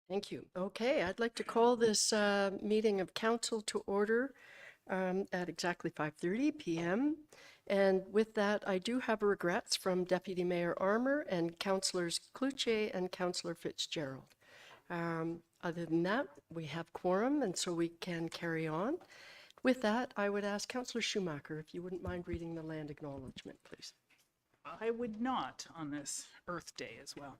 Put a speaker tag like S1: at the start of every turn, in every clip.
S1: Thank you. Okay, I'd like to call this meeting of council to order at exactly 5:30 p.m. And with that, I do have regrets from Deputy Mayor Armour and Councillors Cloutier and Councillor Fitzgerald. Other than that, we have quorum, and so we can carry on. With that, I would ask Councillor Schumacher if you wouldn't mind reading the land acknowledgement, please.
S2: I would not on this Earth Day as well.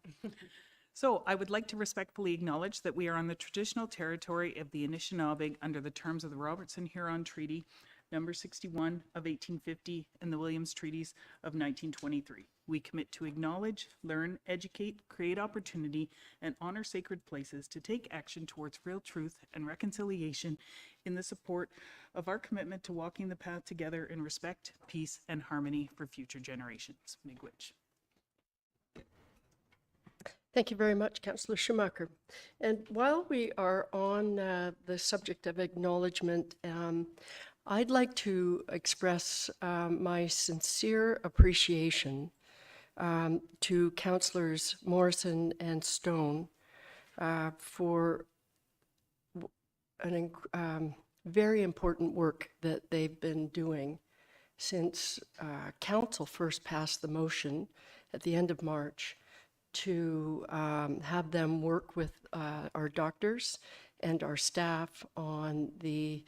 S2: So I would like to respectfully acknowledge that we are on the traditional territory of the Anishinaabe under the terms of the Robertson-Huron Treaty, number 61 of 1850, and the Williams Treaties of 1923. We commit to acknowledge, learn, educate, create opportunity, and honor sacred places to take action towards real truth and reconciliation in the support of our commitment to walking the path together in respect, peace, and harmony for future generations. Miigwech.
S1: Thank you very much, Councillor Schumacher. And while we are on the subject of acknowledgement, I'd like to express my sincere appreciation to Councillors Morrison and Stone for very important work that they've been doing since Council first passed the motion at the end of March to have them work with our doctors and our staff on the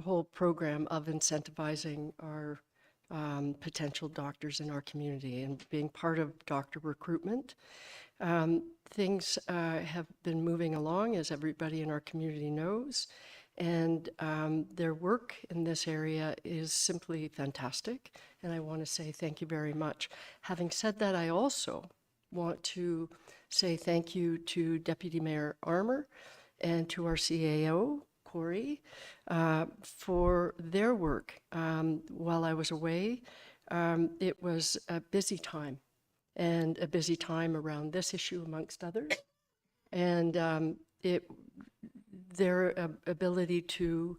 S1: whole program of incentivizing our potential doctors in our community and being part of doctor recruitment. Things have been moving along, as everybody in our community knows, and their work in this area is simply fantastic, and I want to say thank you very much. Having said that, I also want to say thank you to Deputy Mayor Armour and to our CAO, Corey, for their work. While I was away, it was a busy time, and a busy time around this issue amongst others. And their ability to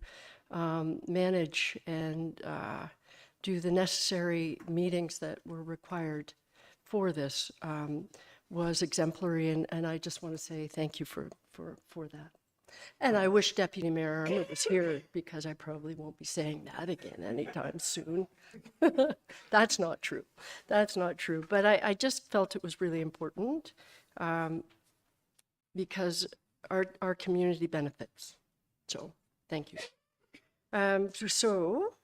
S1: manage and do the necessary meetings that were required for this was exemplary, and I just want to say thank you for that. And I wish Deputy Mayor Armour was here, because I probably won't be saying that again anytime soon. That's not true. That's not true. But I just felt it was really important because our community benefits. So thank you. So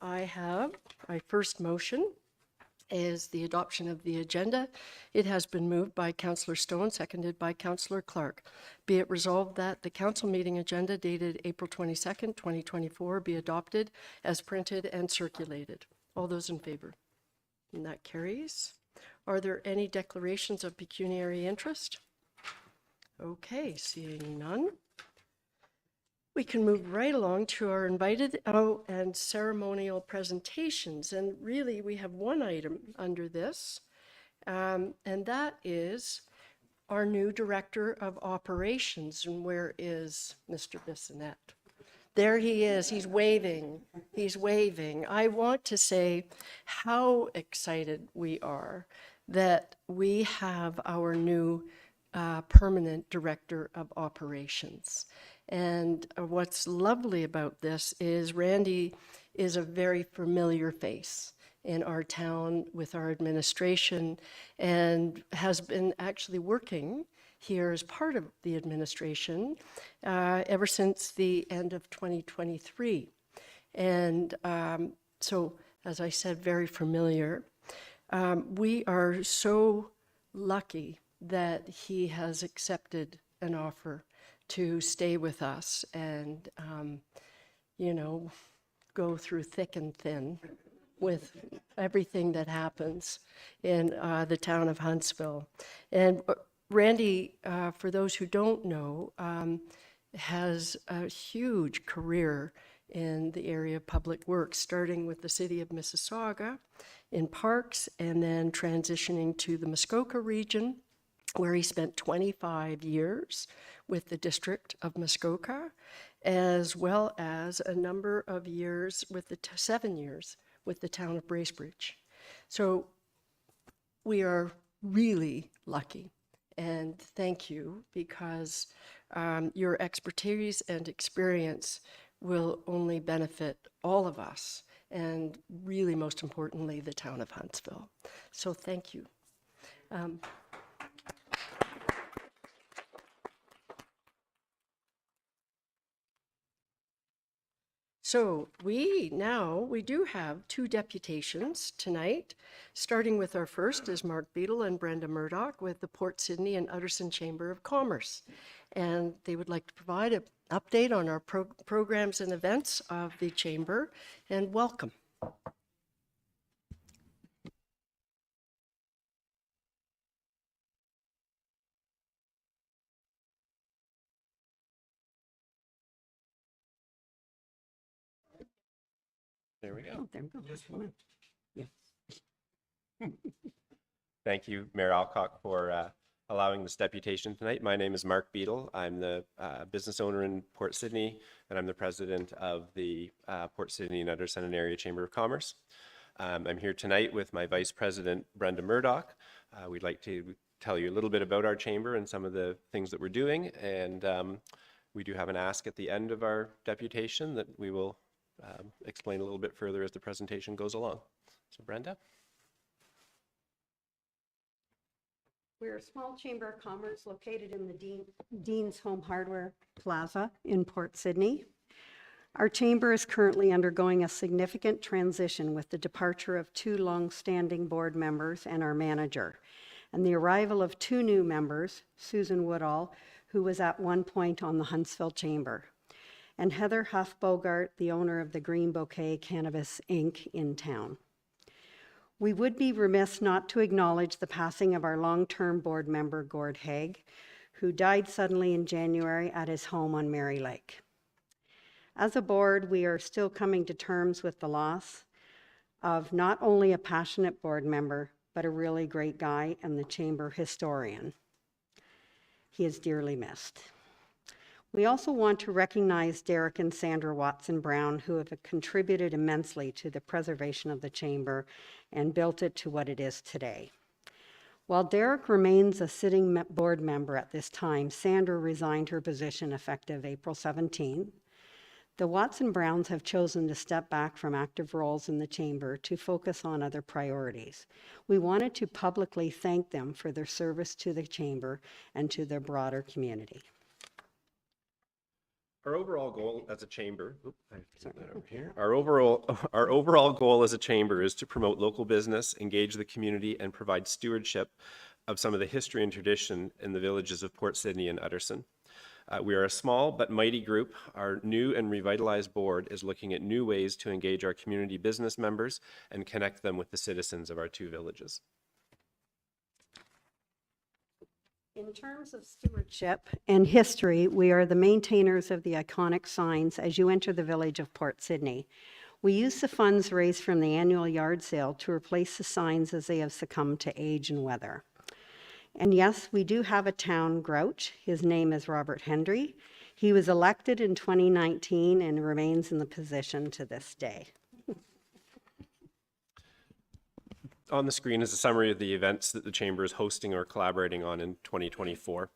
S1: I have my first motion is the adoption of the agenda. It has been moved by Councillor Stone, seconded by Councillor Clark. Be it resolved that the council meeting agenda dated April 22nd, 2024 be adopted as printed and circulated. All those in favor? And that carries. Are there any declarations of pecuniary interest? Okay, seeing none. We can move right along to our invited and ceremonial presentations. And really, we have one item under this, and that is our new Director of Operations. And where is Mr. Bissonnette? There he is. He's waving. He's waving. I want to say how excited we are that we have our new permanent Director of Operations. And what's lovely about this is Randy is a very familiar face in our town with our administration, and has been actually working here as part of the administration ever since the end of 2023. And so, as I said, very familiar. We are so lucky that he has accepted an offer to stay with us and, you know, go through thick and thin with everything that happens in the town of Huntsville. And Randy, for those who don't know, has a huge career in the area of public works, starting with the city of Mississauga in parks, and then transitioning to the Muskoka region, where he spent 25 years with the District of Muskoka, as well as a number of years with the 7 years with the town of Bracebridge. So we are really lucky and thank you, because your expertise and experience will only benefit all of us, and really, most importantly, the town of Huntsville. So thank you. So we do have two deputations tonight, starting with our first is Mark Beadle and Brenda Murdoch with the Port Sydney and Utterson Chamber of Commerce. And they would like to provide an update on our programs and events of the Chamber, and welcome.
S3: There we go.
S4: Oh, there we go. Come on. Yeah.
S3: Thank you, Mayor Alcock, for allowing this deputation tonight. My name is Mark Beadle. I'm the business owner in Port Sydney, and I'm the president of the Port Sydney and Utterson Area Chamber of Commerce. I'm here tonight with my vice president, Brenda Murdoch. We'd like to tell you a little bit about our chamber and some of the things that we're doing. And we do have an ask at the end of our deputation that we will explain a little bit further as the presentation goes along. So Brenda.
S4: We're a small chamber of commerce located in the Dean's Home Hardware Plaza in Port Sydney. Our chamber is currently undergoing a significant transition with the departure of two long-standing board members and our manager, and the arrival of two new members, Susan Woodall, who was at one point on the Huntsville Chamber, and Heather Huff Bogart, the owner of the Green Bouquet Cannabis Inc. in town. We would be remiss not to acknowledge the passing of our long-term board member, Gord Haig, who died suddenly in January at his home on Mary Lake. As a board, we are still coming to terms with the loss of not only a passionate board member, but a really great guy and the chamber historian. He is dearly missed. We also want to recognize Derek and Sandra Watson-Brown, who have contributed immensely to the preservation of the chamber and built it to what it is today. While Derek remains a sitting board member at this time, Sandra resigned her position effective April 17. The Watson-Browns have chosen to step back from active roles in the chamber to focus on other priorities. We wanted to publicly thank them for their service to the chamber and to the broader community.
S3: Our overall goal as a chamber, Our overall goal as a chamber is to promote local business, engage the community, and provide stewardship of some of the history and tradition in the villages of Port Sydney and Utterson. We are a small but mighty group. Our new and revitalized board is looking at new ways to engage our community business members and connect them with the citizens of our two villages.
S4: In terms of stewardship and history, we are the maintainers of the iconic signs as you enter the village of Port Sydney. We use the funds raised from the annual yard sale to replace the signs as they have succumbed to age and weather. And yes, we do have a town grouch. His name is Robert Hendry. He was elected in 2019 and remains in the position to this day.
S3: On the screen is a summary of the events that the Chamber is hosting or collaborating on in 2024.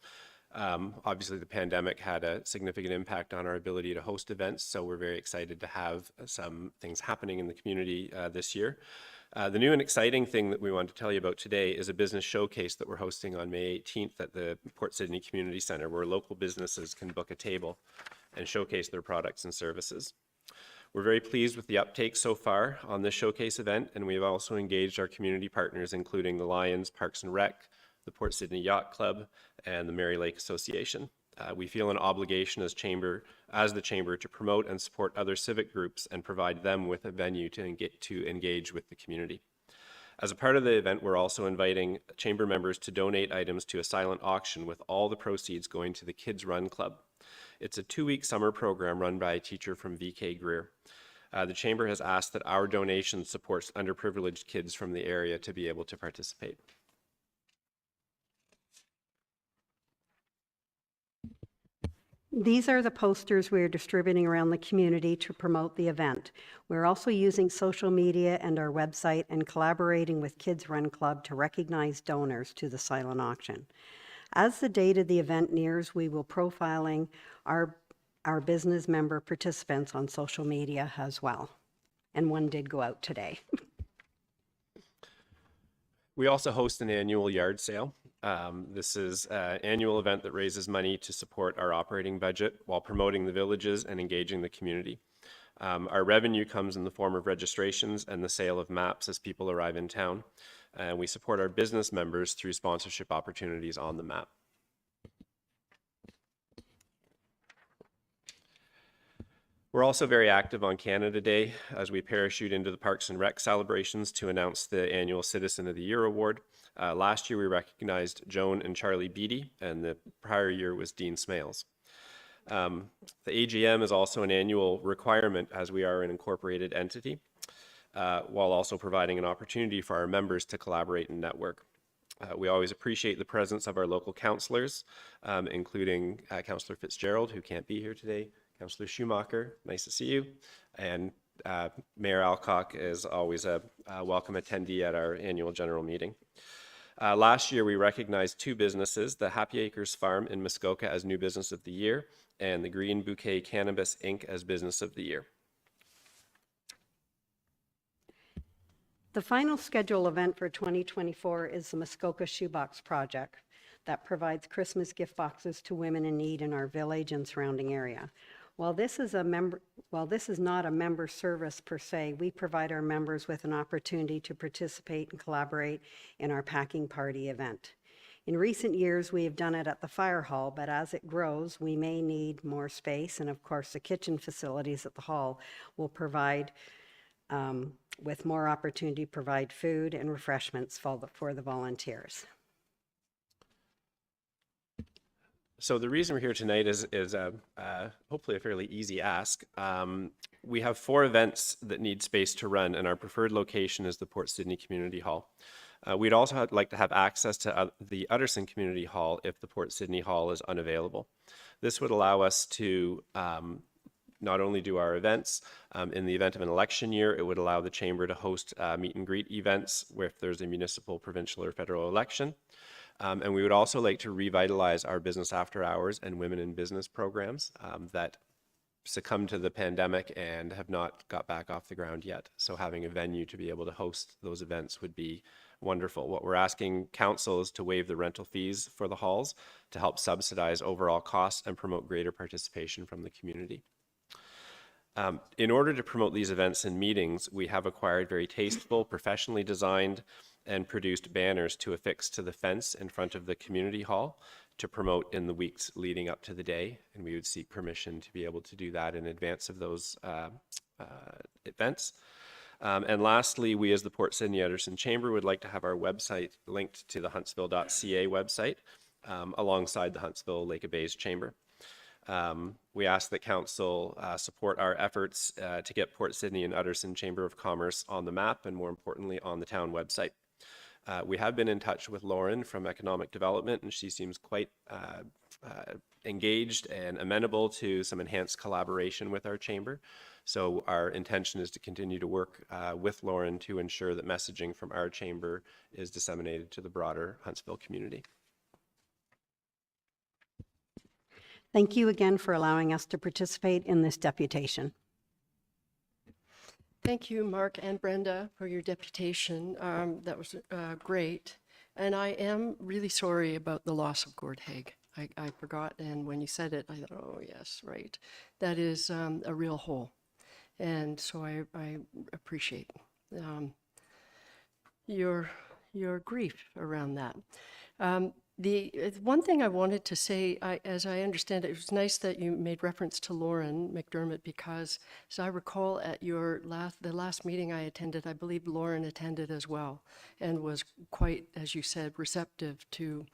S3: Obviously, the pandemic had a significant impact on our ability to host events, so we're very excited to have some things happening in the community this year. The new and exciting thing that we want to tell you about today is a business showcase that we're hosting on May 18th at the Port Sydney Community Centre, where local businesses can book a table and showcase their products and services. We're very pleased with the uptake so far on this showcase event, and we've also engaged our community partners, including the Lions Parks and Rec, the Port Sydney Yacht Club, and the Mary Lake Association. We feel an obligation as the chamber to promote and support other civic groups and provide them with a venue to engage with the community. As a part of the event, we're also inviting chamber members to donate items to a silent auction, with all the proceeds going to the Kids Run Club. It's a 2-week summer program run by a teacher from VK Greer. The chamber has asked that our donation supports underprivileged kids from the area to be able to participate.
S4: These are the posters we're distributing around the community to promote the event. We're also using social media and our website and collaborating with Kids Run Club to recognize donors to the silent auction. As the date of the event nears, we will profiling our business member participants on social media as well. And one did go out today.
S3: We also host an annual yard sale. This is an annual event that raises money to support our operating budget while promoting the villages and engaging the community. Our revenue comes in the form of registrations and the sale of maps as people arrive in town. And we support our business members through sponsorship opportunities on the map. We're also very active on Canada Day as we parachute into the Parks and Rec celebrations to announce the annual Citizen of the Year award. Last year we recognized Joan and Charlie Beatty, and the prior year was Dean Smales. The AGM is also an annual requirement as we are an incorporated entity, while also providing an opportunity for our members to collaborate and network. We always appreciate the presence of our local councillors, including Councillor Fitzgerald, who can't be here today, Councillor Schumacher, nice to see you, and Mayor Alcock is always a welcome attendee at our annual general meeting. Last year, we recognized two businesses, the Happy Acres Farm in Muskoka as New Business of the Year, and the Green Bouquet Cannabis Inc. as Business of the Year.
S4: The final scheduled event for 2024 is the Muskoka Shoebox Project that provides Christmas gift boxes to women in need in our village and surrounding area. While this is not a member service per se, we provide our members with an opportunity to participate and collaborate in our packing party event. In recent years, we have done it at the fire hall, but as it grows, we may need more space, and of course, the kitchen facilities at the hall will provide with more opportunity to provide food and refreshments for the volunteers.
S3: So the reason we're here tonight is hopefully a fairly easy ask. We have 4 events that need space to run, and our preferred location is the Port Sydney Community Hall. We'd also like to have access to the Utterson Community Hall if the Port Sydney Hall is unavailable. This would allow us to not only do our events, in the event of an election year, it would allow the Chamber to host meet and greet events where if there's a municipal, provincial, or federal election. And we would also like to revitalize our business after hours and women in business programs that succumbed to the pandemic and have not got back off the ground yet. So having a venue to be able to host those events would be wonderful. What we're asking council is to waive the rental fees for the halls to help subsidize overall costs and promote greater participation from the community. In order to promote these events and meetings, we have acquired very tasteful, professionally designed and produced banners to affix to the fence in front of the community hall to promote in the weeks leading up to the day. And we would seek permission to be able to do that in advance of those events. And lastly, we as the Port Sydney Utterson Chamber would like to have our website linked to the huntsville.ca website alongside the Huntsville Lake of Bays Chamber. We ask that council support our efforts to get Port Sydney and Utterson Chamber of Commerce on the map and more importantly on the town website. We have been in touch with Lauren from Economic Development and she seems quite engaged and amenable to some enhanced collaboration with our chamber. So our intention is to continue to work with Lauren to ensure that messaging from our chamber is disseminated to the broader Huntsville community.
S4: Thank you again for allowing us to participate in this deputation.
S1: Thank you, Mark and Brenda, for your deputation. That was great. And I am really sorry about the loss of Gord Haig. I forgot, and when you said it, I thought, oh, yes, right. That is a real hole. And so I appreciate your grief around that. The one thing I wanted to say, as I understand it, it was nice that you made reference to Lauren McDermott because, as I recall, at the last meeting I attended, I believe Lauren attended as well and was quite, as you said, receptive to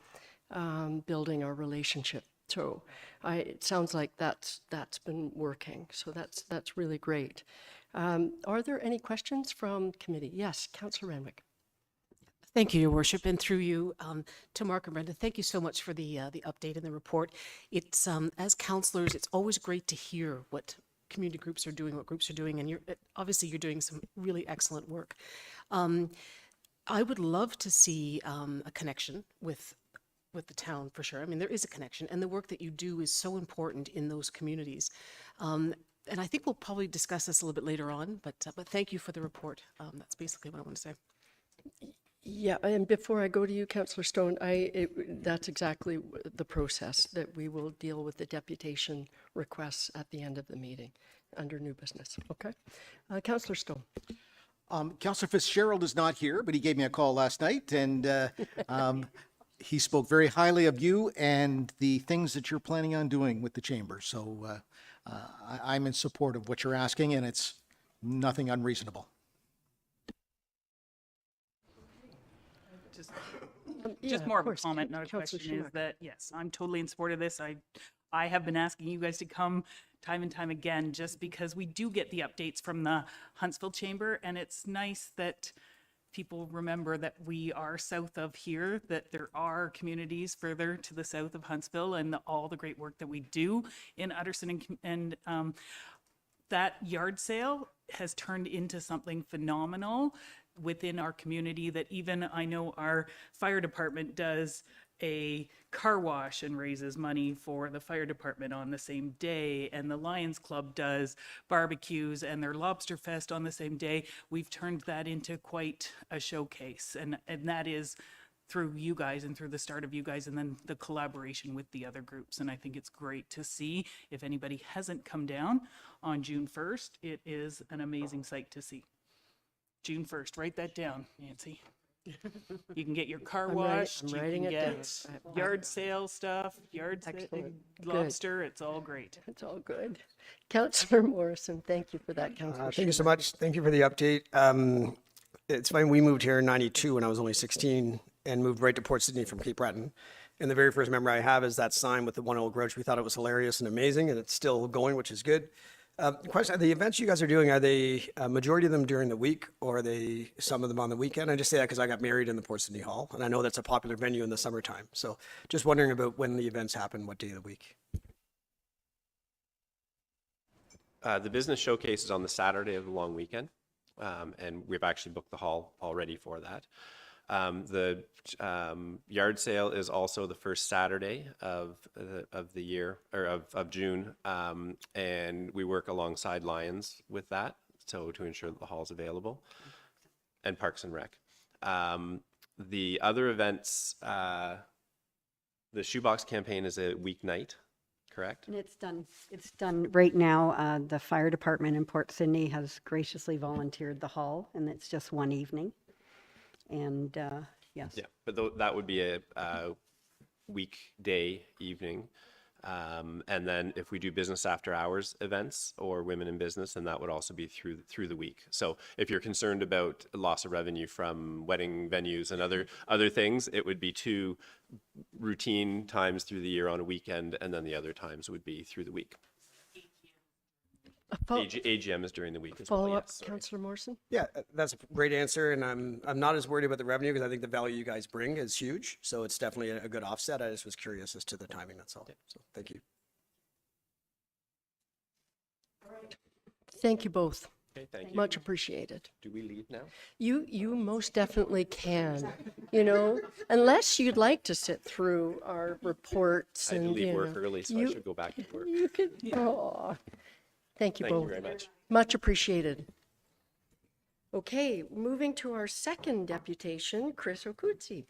S1: building our relationship. So it sounds like that's been working. So that's really great. Are there any questions from committee? Yes, Councillor Renwick.
S5: Thank you, Your Worship, and through you to Mark and Brenda. Thank you so much for the update and the report. It's as councillors, it's always great to hear what community groups are doing, what groups are doing, and obviously you're doing some really excellent work. I would love to see a connection with with the town, for sure. I mean, there is a connection, and the work that you do is so important in those communities. And I think we'll probably discuss this a little bit later on, but thank you for the report. That's basically what I want to say.
S1: Yeah, and before I go to you, Councillor Stone, that's exactly the process, that we will deal with the deputation requests at the end of the meeting under new business, okay? Councillor Stone.
S6: Councillor Fitzgerald is not here, but he gave me a call last night, and he spoke very highly of you and the things that you're planning on doing with the chamber. So I'm in support of what you're asking, and it's nothing unreasonable.
S2: Just
S1: Yeah,
S2: more of a
S1: course.
S2: comment, not a
S1: Councillor
S2: question, is
S1: Schumacher.
S2: that, yes, I'm totally in support of this. I have been asking you guys to come time and time again, just because we do get the updates from the Huntsville Chamber, and it's nice that people remember that we are south of here, that there are communities further to the south of Huntsville, and all the great work that we do in Utterson, and that yard sale has turned into something phenomenal within our community, that even I know our fire department does a car wash and raises money for the fire department on the same day, and the Lions Club does barbecues and their lobster fest on the same day. We've turned that into quite a showcase, and that is through you guys and through the start of you guys, and then the collaboration with the other groups. And I think it's great to see. If anybody hasn't come down on June 1st, it is an amazing sight to see. June 1st, write that down, Nancy. You can get your car washed,
S1: I'm
S2: you
S1: writing
S2: can
S1: it down.
S2: get yard sale stuff,
S1: Excellent. Good.
S2: lobster, it's all great.
S1: It's all good. Councillor Morrison, thank you for that, Councillor.
S7: Thank you so much. Thank you for the update. It's funny, we moved here in 92 when I was only 16 and moved right to Port Sydney from Cape Breton. And the very first memory I have is that sign with the One Old Grudge. We thought it was hilarious and amazing, and it's still going, which is good. Question, the events you guys are doing, are they majority of them during the week, or are they some of them on the weekend? I just say that because I got married in the Port Sydney Hall, and I know that's a popular venue in the summertime. So just wondering about when the events happen, what day of the week.
S3: The business showcase is on the Saturday of the long weekend, and we've actually booked the hall already for that. The yard sale is also the first Saturday of the year, or of June, and we work alongside Lions with that, so to ensure that the hall's available, and Parks and Rec. The other events, the Shoebox campaign is a weeknight, correct?
S4: And it's done right now. The fire department in Port Sydney has graciously volunteered the hall, and it's just one evening. And yes.
S3: Yeah, but that would be a weekday evening. And then if we do business after hours events or women in business, then that would also be through the week. So if you're concerned about loss of revenue from wedding venues and other things, it would be 2 routine times through the year on a weekend, and then the other times would be through the week. AGM is during the week as well.
S1: Follow up,
S3: Yes, sorry.
S1: Councillor Morrison?
S7: Yeah, that's a great answer, and I'm not as worried about the revenue because I think the value you guys bring is huge. So it's definitely a good offset. I just was curious as to the timing. That's all. So thank you.
S1: Thank you both.
S3: Okay, thank you.
S1: Much appreciated.
S3: Do we leave now?
S1: You most definitely can, unless you'd like to sit through our reports
S3: I had
S1: and,
S3: to leave work early, so I
S1: you-
S3: should go back to work.
S1: You could, oh, thank you
S3: Thank you
S1: both.
S3: very much.
S1: Much appreciated. Okay, moving to our second deputation, Chris Okutsi.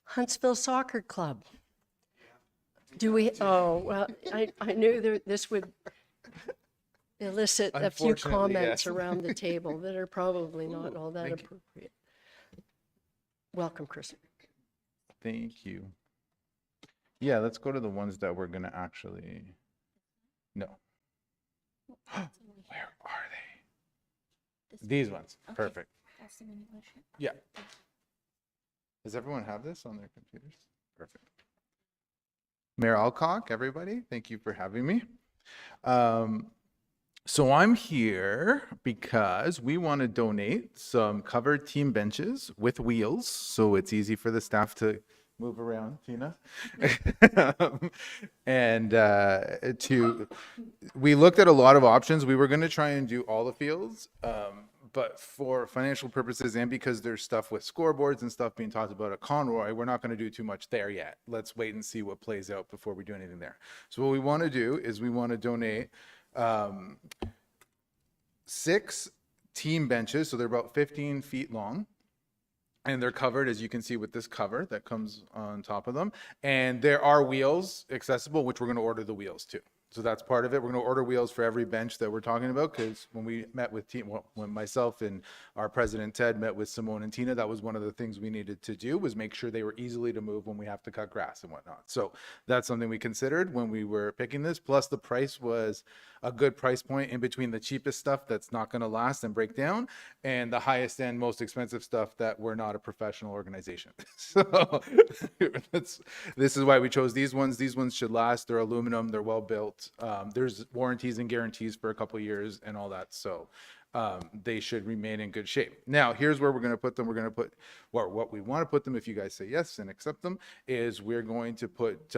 S1: Huntsville Soccer Club. Do we, well, I knew this would elicit a few
S8: Unfortunately,
S1: comments
S8: yes.
S1: around the table that are probably not all that appropriate. Welcome, Chris.
S8: Thank you. Yeah, let's go to the ones that we're gonna actually. No. Where are they? These ones. Perfect. Yeah. Does everyone have this on their computers? Perfect. Mayor Alcock, everybody, thank you for having me. So I'm here because we want to donate some covered team benches with wheels, so it's easy for the staff to move around, Tina. And we looked at a lot of options. We were going to try and do all the fields, but for financial purposes and because there's stuff with scoreboards and stuff being talked about at Conroy, we're not going to do too much there yet. Let's wait and see what plays out before we do anything there. So what we want to do is we want to donate 6 team benches. So they're about 15 feet long. And they're covered, as you can see, with this cover that comes on top of them. And there are wheels accessible, which we're going to order the wheels too. So that's part of it. We're going to order wheels for every bench that we're talking about, because when we met with when myself and our president Ted met with Simone and Tina, that was one of the things we needed to do, was make sure they were easily to move when we have to cut grass and whatnot. So that's something we considered when we were picking this. Plus the price was a good price point in between the cheapest stuff that's not going to last and break down, and the highest end, most expensive stuff that we're not a professional organization. So this is why we chose these ones. These ones should last. They're aluminum. They're well built. There's warranties and guarantees for a couple of years and all that. So they should remain in good shape. Now, here's where we're going to put them. We're going to put, well, what we want to put them, if you guys say yes and accept them, is we're going to put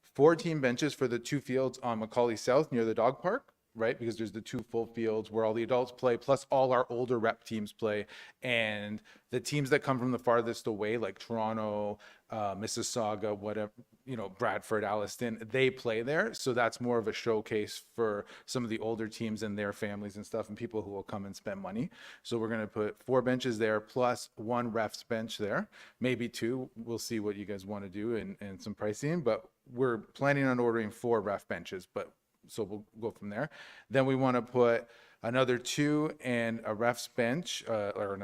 S8: 4 team benches for the 2 fields on Macaulay South near the dog park, right? Because there's the 2 full fields where all the adults play, plus all our older rep teams play. And the teams that come from the farthest away, like Toronto, Mississauga, whatever, Bradford, Alliston, they play there. So that's more of a showcase for some of the older teams and their families and stuff, and people who will come and spend money. So we're going to put 4 benches there, plus 1 ref's bench there, maybe 2. We'll see what you guys want to do and some pricing, but we're planning on ordering 4 ref benches, so we'll go from there. Then we want to put another 2 and a ref's bench, or an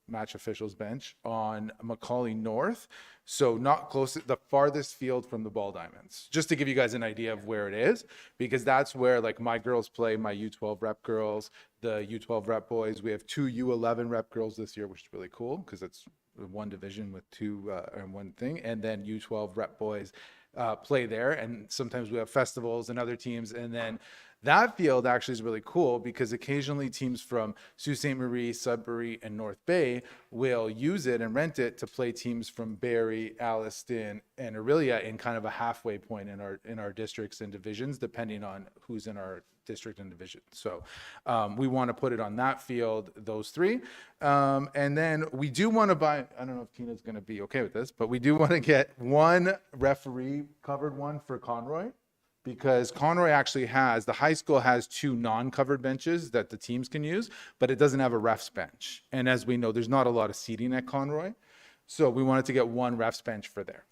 S8: match official's bench on Macaulay North. So not close, the farthest field from the ball diamonds, just to give you guys an idea of where it is, because that's where like my girls play, my U12 rep girls, the U12 rep boys. We have 2 U11 rep girls this year, which is really cool because it's 1 division with 2 and 1 thing. And then U12 rep boys play there, and sometimes we have festivals and other teams. And then that field actually is really cool because occasionally teams from Sault Ste. Marie, Sudbury, and North Bay will use it and rent it to play teams from Barrie, Alliston, and Orillia in kind of a halfway point in our districts and divisions, depending on who's in our district and division. So we want to put it on that field, those 3. And then we do want to buy, I don't know if Tina's going to be okay with this, but we do want to get 1 referee covered one for Conroy, because Conroy actually the high school has 2 non-covered benches that the teams can use, but it doesn't have a ref's bench. And as we know, there's not a lot of seating at Conroy. So we wanted to get 1 ref's bench for there.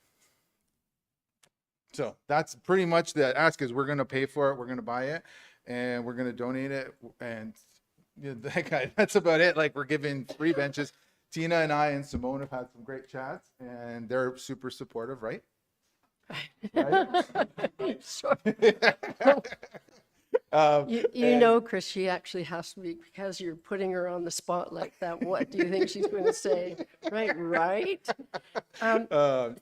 S8: So that's pretty much the ask, is we're going to pay for it. We're going to buy it and we're going to donate it. And that's about it. Like, we're giving 3 benches. Tina and I and Simone have had some great chats, and they're super supportive, right? Right?
S1: Sure. Chris, she actually has to be, because you're putting her on the spot like that. What do you think she's going to say? Right.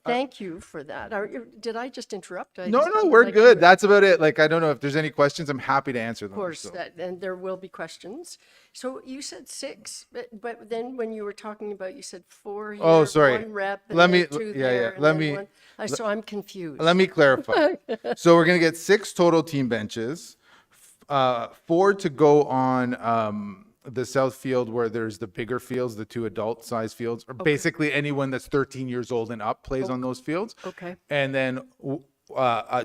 S1: Thank you for that. Did I just interrupt?
S8: No, we're good. That's about it. Like, I don't know if there's any questions. I'm happy to answer them.
S1: Of course, and there will be questions. So you said 6, but then when you were talking about, you said 4 here,
S8: oh, sorry.
S1: 1 rep, and
S8: let
S1: then
S8: me,
S1: 2
S8: yeah,
S1: there,
S8: yeah.
S1: and
S8: Let
S1: then
S8: me.
S1: 1. So I'm confused.
S8: Let me clarify. So we're going to get 6 total team benches, 4 to go on the south field where there's the bigger fields, the 2 adult size fields, or basically anyone that's 13 years old and up plays on those fields.
S1: Okay.
S8: And then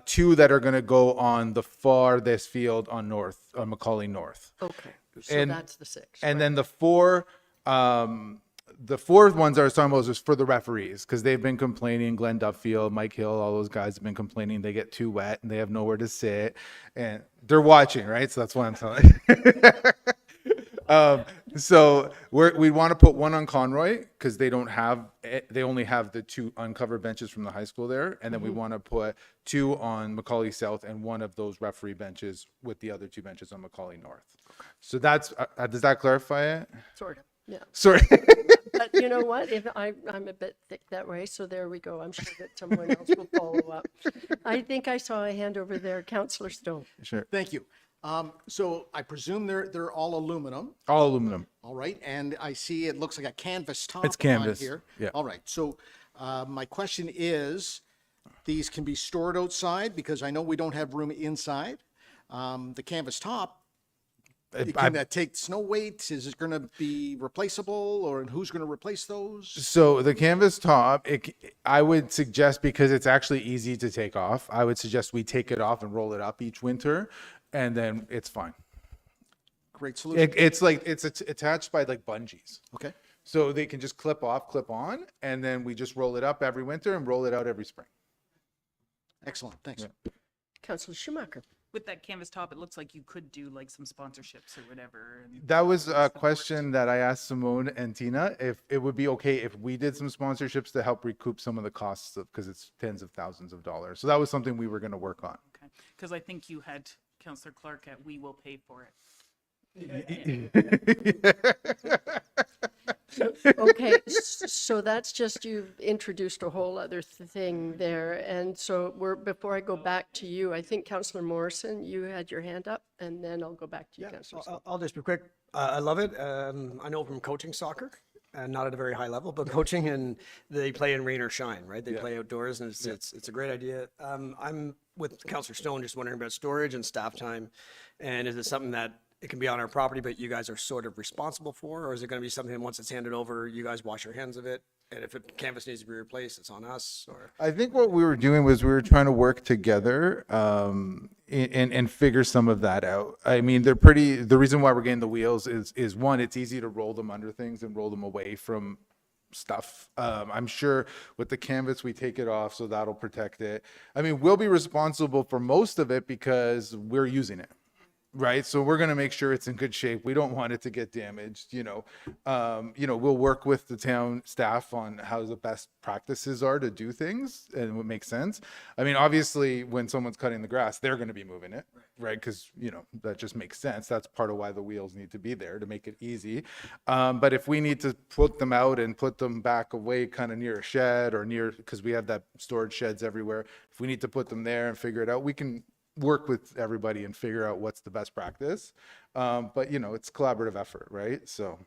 S8: 2 that are going to go on the farthest field on Macaulay North.
S1: Okay. So
S8: And-
S1: that's the 6.
S8: And then the 4 ones I was talking about was for the referees, because they've been complaining. Glenn Duffield, Mike Hill, all those guys have been complaining. They get too wet and they have nowhere to sit, and they're watching, right? So that's what I'm telling you. So we want to put 1 on Conroy because they only have the 2 uncovered benches from the high school there. And then we want to put 2 on Macaulay South and 1 of those referee benches with the other 2 benches on Macaulay North. So that's, does that clarify it?
S1: Sort of, yeah.
S8: Sorry.
S1: But you know what? If I'm a bit thick that way, so there we go. I'm sure that someone else will follow up. I think I saw a hand over there, Councillor Stone.
S8: Sure.
S6: Thank you. So I presume they're all aluminum.
S8: All aluminum.
S6: All right, and I see it looks like a canvas top.
S8: It's canvas,
S6: on here.
S8: yeah.
S6: All right, so my question is, these can be stored outside because I know we don't have room inside. The canvas top Can that take snow weight? Is it going to be replaceable, or who's going to replace those?
S8: So the canvas top, I would suggest, because it's actually easy to take off, I would suggest we take it off and roll it up each winter, and then it's fine.
S6: Great solution.
S8: It's like, it's attached by like bungees.
S6: Okay.
S8: So they can just clip off, clip on, and then we just roll it up every winter and roll it out every spring.
S6: Excellent. Thanks.
S1: Councillor Schumacher.
S2: With that canvas top, it looks like you could do like some sponsorships or whatever. And
S8: That was a question that I asked Simone and Tina, if it would be okay if we did some sponsorships to help recoup some of the costs, because it's tens of thousands of dollars. So that was something we were going to work on.
S2: Okay, because I think you had Councillor Clark at We Will Pay For It.
S1: Okay, so that's just, you've introduced a whole other thing there. And so before I go back to you, I think Councillor Morrison, you had your hand up, and then I'll go back to you, Councillor.
S7: I'll just be quick. I love it. I know from coaching soccer, and not at a very high level, but coaching, and they play in rain or shine, right? They play outdoors, and it's a great idea. I'm with Councillor Stone, just wondering about storage and staff time, and is it something that it can be on our property, but you guys are sort of responsible for, or is it going to be something once it's handed over, you guys wash your hands of it, and if it canvas needs to be replaced, it's on us? Or
S8: I think what we were doing was we were trying to work together and figure some of that out. I mean, the reason why we're getting the wheels is one, it's easy to roll them under things and roll them away from stuff. I'm sure with the canvas, we take it off, so that'll protect it. I mean, we'll be responsible for most of it because we're using it. Right. So we're going to make sure it's in good shape. We don't want it to get damaged. We'll work with the town staff on how the best practices are to do things and what makes sense. I mean, obviously, when someone's cutting the grass, they're going to be moving it. Right. Because, that just makes sense. That's part of why the wheels need to be there, to make it easy. But if we need to put them out and put them back away kind of near a shed or because we have that storage sheds everywhere, if we need to put them there and figure it out, we can work with everybody and figure out what's the best practice. But it's collaborative effort, right? So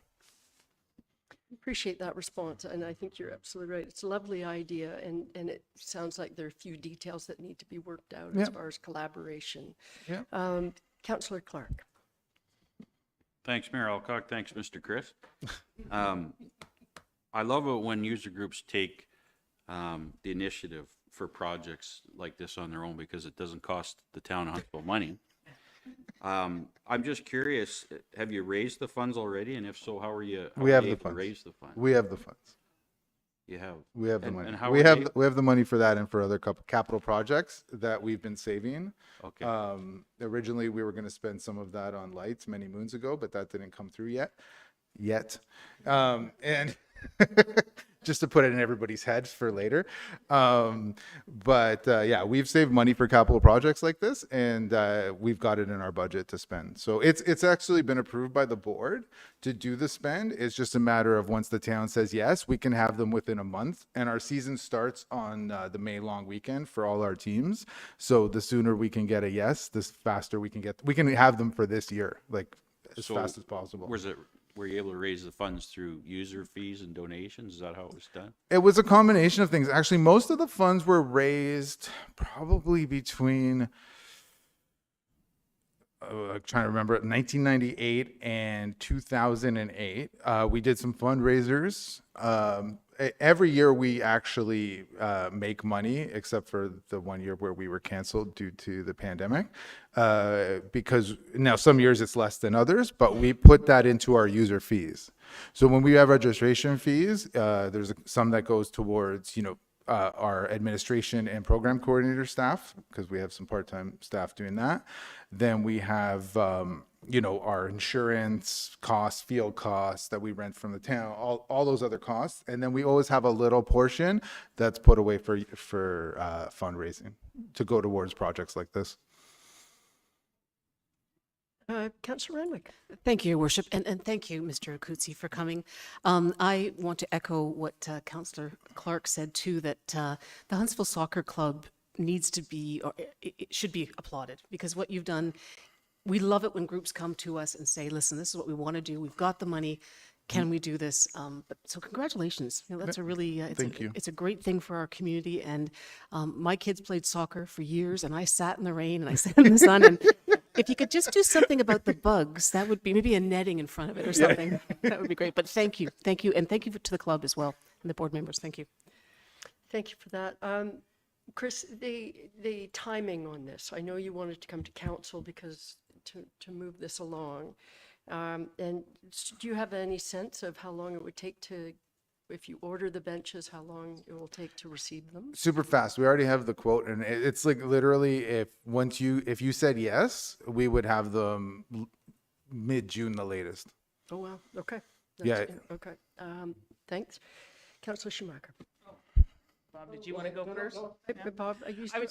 S1: Appreciate that response, and I think you're absolutely right. It's a lovely idea, and it sounds like there are a few details that need to be worked out as far as collaboration.
S8: Yeah.
S1: Councillor Clark.
S9: Thanks, Mayor Alcock. Thanks, Mr. Chris. I love it when user groups take the initiative for projects like this on their own, because it doesn't cost the town of Huntsville money. I'm just curious, have you raised the funds already? And if so, how are you
S8: we have the
S9: able to
S8: funds.
S9: raise the funds?
S8: We have the funds.
S9: You have?
S8: We have the
S9: And-
S8: money.
S9: and how
S8: we
S9: are
S8: have
S9: they-
S8: we have the money for that and for other capital projects that we've been saving.
S9: Okay.
S8: Originally, we were going to spend some of that on lights many moons ago, but that didn't come through yet. And just to put it in everybody's head for later. We've saved money for capital projects like this, and we've got it in our budget to spend. So it's actually been approved by the board to do the spend. It's just a matter of once the town says yes, we can have them within a month. And our season starts on the May long weekend for all our teams. So the sooner we can get a yes, the faster we can have them for this year, like as
S9: So
S8: fast as possible.
S9: Were you able to raise the funds through user fees and donations? Is that how it was done?
S8: It was a combination of things. Actually, most of the funds were raised probably between, I'm trying to remember, 1998 and 2008. We did some fundraisers. Every year we actually make money, except for the one year where we were canceled due to the pandemic. Because now some years it's less than others, but we put that into our user fees. So when we have registration fees, there's some that goes towards, our administration and program coordinator staff, because we have some part-time staff doing that. Then we have, our insurance costs, field costs that we rent from the town, all those other costs. And then we always have a little portion that's put away for fundraising to go towards projects like this.
S1: Councillor Renwick.
S5: Thank you, Your Worship, and thank you, Mr. Akutsi, for coming. I want to echo what Councillor Clark said too, that the Huntsville Soccer Club needs to be, or it should be applauded, because what you've done, we love it when groups come to us and say, listen, this is what we want to do. We've got the money. Can we do this? So congratulations. That's a really,
S8: Thank you.
S5: It's a great thing for our community. And my kids played soccer for years, and I sat in the rain and I sat in the sun, and If you could just do something about the bugs, that would be maybe a netting in front of it or something. That would be great. But thank you, and thank you to the club as well and the board members. Thank you.
S1: Thank you for that. Chris, the timing on this, I know you wanted to come to council because to move this along. And do you have any sense of how long it would take to, if you order the benches, how long it will take to receive them?
S8: Super fast. We already have the quote, and it's like literally if you said yes, we would have them mid-June the latest.
S1: Oh, wow, okay.
S8: Yeah.
S1: Okay, thanks. Councillor Schumacher.
S2: Bob, did you want to go first?
S1: Bob,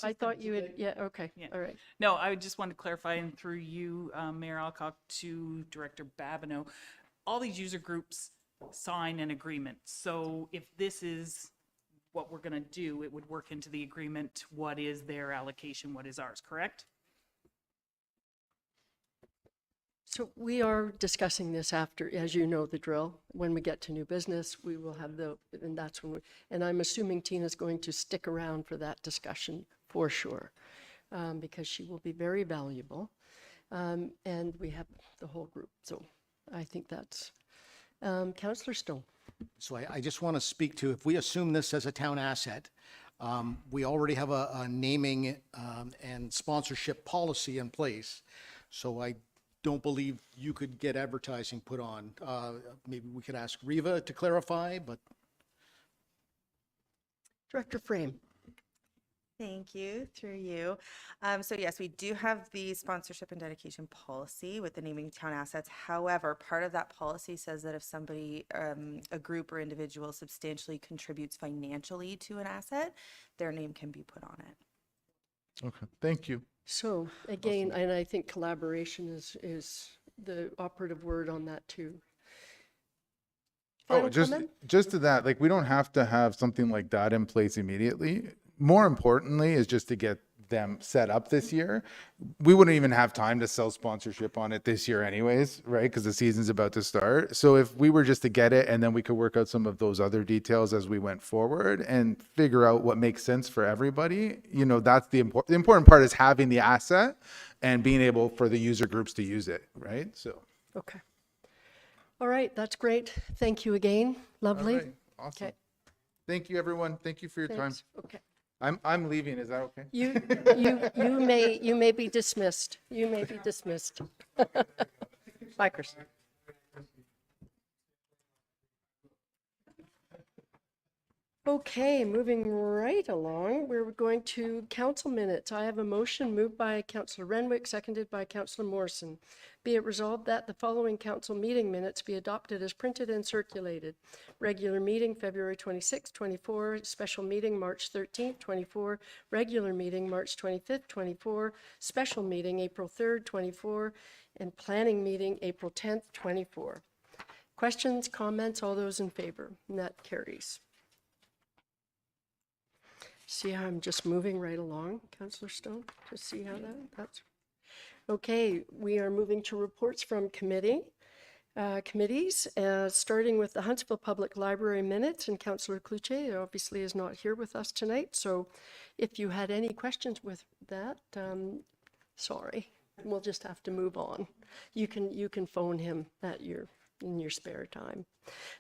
S1: I thought you had, yeah, okay,
S2: Yeah.
S1: all right.
S2: No, I just wanted to clarify, and through you, Mayor Alcock, to Director Babineau, all these user groups sign an agreement. So if this is what we're going to do, it would work into the agreement. What is their allocation? What is ours, correct?
S1: So we are discussing this after, as you know, the drill. When we get to new business, we will have and that's when and I'm assuming Tina's going to stick around for that discussion for sure, because she will be very valuable. And we have the whole group. So I think that's, Councillor Stone.
S6: So I just want to speak to, if we assume this as a town asset, we already have a naming and sponsorship policy in place. So I don't believe you could get advertising put on. Maybe we could ask Riva to clarify, but
S1: Director Frame.
S10: Thank you, through you. So yes, we do have the sponsorship and dedication policy with the naming town assets. However, part of that policy says that if somebody, a group or individual substantially contributes financially to an asset, their name can be put on it.
S8: Okay, thank you.
S1: So again, and I think collaboration is the operative word on that too. Final comment?
S8: Just to that, like, we don't have to have something like that in place immediately. More importantly is just to get them set up this year. We wouldn't even have time to sell sponsorship on it this year anyways, right? Because the season's about to start. So if we were just to get it, and then we could work out some of those other details as we went forward and figure out what makes sense for everybody, you know, that's the important part, is having the asset and being able for the user groups to use it, right? So.
S1: Okay. All right, that's great. Thank you again. Lovely.
S8: All right, awesome.
S1: Okay,
S8: Thank you, everyone. Thank you for your time.
S1: thanks. Okay.
S8: I'm leaving. Is that okay?
S1: You may be dismissed. You may be dismissed. Bye, Chris. Okay, moving right along, we're going to council minutes. I have a motion moved by Councillor Renwick, seconded by Councillor Morrison. Be it resolved that the following council meeting minutes be adopted as printed and circulated. Regular meeting, February 26, 24, special meeting, March 13th, 24, regular meeting, March 25th, 24, special meeting, April 3rd, 24, and planning meeting, April 10th, 24. Questions, comments, all those in favor? And that carries. See how I'm just moving right along, Councillor Stone? To see how that's... Okay, we are moving to reports from committees, starting with the Huntsville Public Library minutes, and Councillor Cloutier obviously is not here with us tonight, so if you had any questions with that, sorry, we'll just have to move on. You can phone him in your spare time.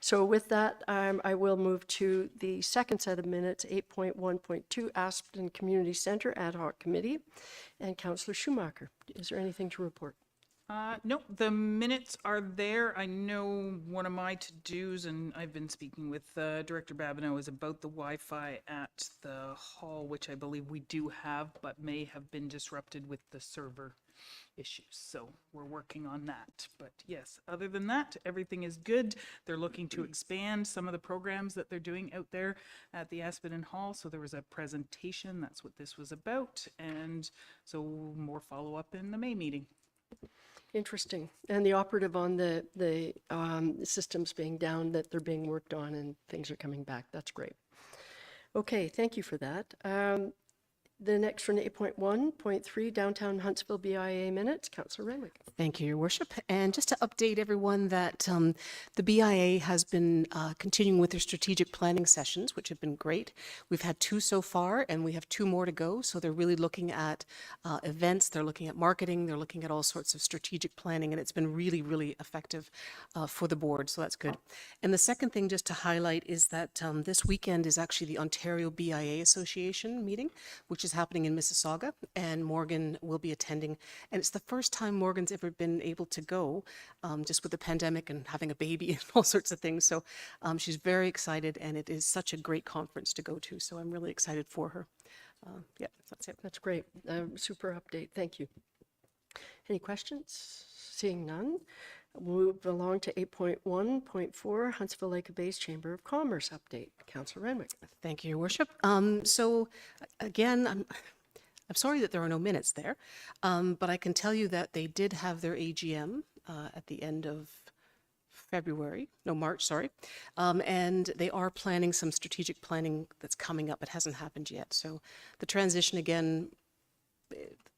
S1: So with that, I will move to the second set of minutes, 8.1.2 Aspen Community Center Ad Hoc Committee. And Councillor Schumacher, is there anything to report?
S2: No, the minutes are there. I know one of my to-dos, and I've been speaking with Director Babineau, is about the Wi-Fi at the hall, which I believe we do have, but may have been disrupted with the server issues. So we're working on that. But yes, other than that, everything is good. They're looking to expand some of the programs that they're doing out there at the Aspen Hall. So there was a presentation. That's what this was about. And so more follow-up in the May meeting.
S1: Interesting. And the operative on the systems being down, that they're being worked on and things are coming back. That's great. Okay, thank you for that. The next one, 8.1.3, Downtown Huntsville BIA minutes. Councillor Renwick.
S5: Thank you, Your Worship. And just to update everyone that the BIA has been continuing with their strategic planning sessions, which have been great. We've had 2 so far, and we have 2 more to go. So they're really looking at events, they're looking at marketing, they're looking at all sorts of strategic planning, and it's been really, really effective for the board. So that's good. And the second thing just to highlight is that this weekend is actually the Ontario BIA Association meeting, which is happening in Mississauga, and Morgan will be attending. And it's the first time Morgan's ever been able to go, just with the pandemic and having a baby and all sorts of things. So she's very excited, and it is such a great conference to go to. So I'm really excited for her. Yeah, that's it.
S1: That's great. Super update. Thank you. Any questions? Seeing none. We'll move along to 8.1.4, Huntsville Lake Bays Chamber of Commerce update. Councillor Renwick.
S5: Thank you, Your Worship. So again, I'm sorry that there are no minutes there, but I can tell you that they did have their AGM at the end of March, sorry. And they are planning some strategic planning that's coming up. It hasn't happened yet. So the transition again,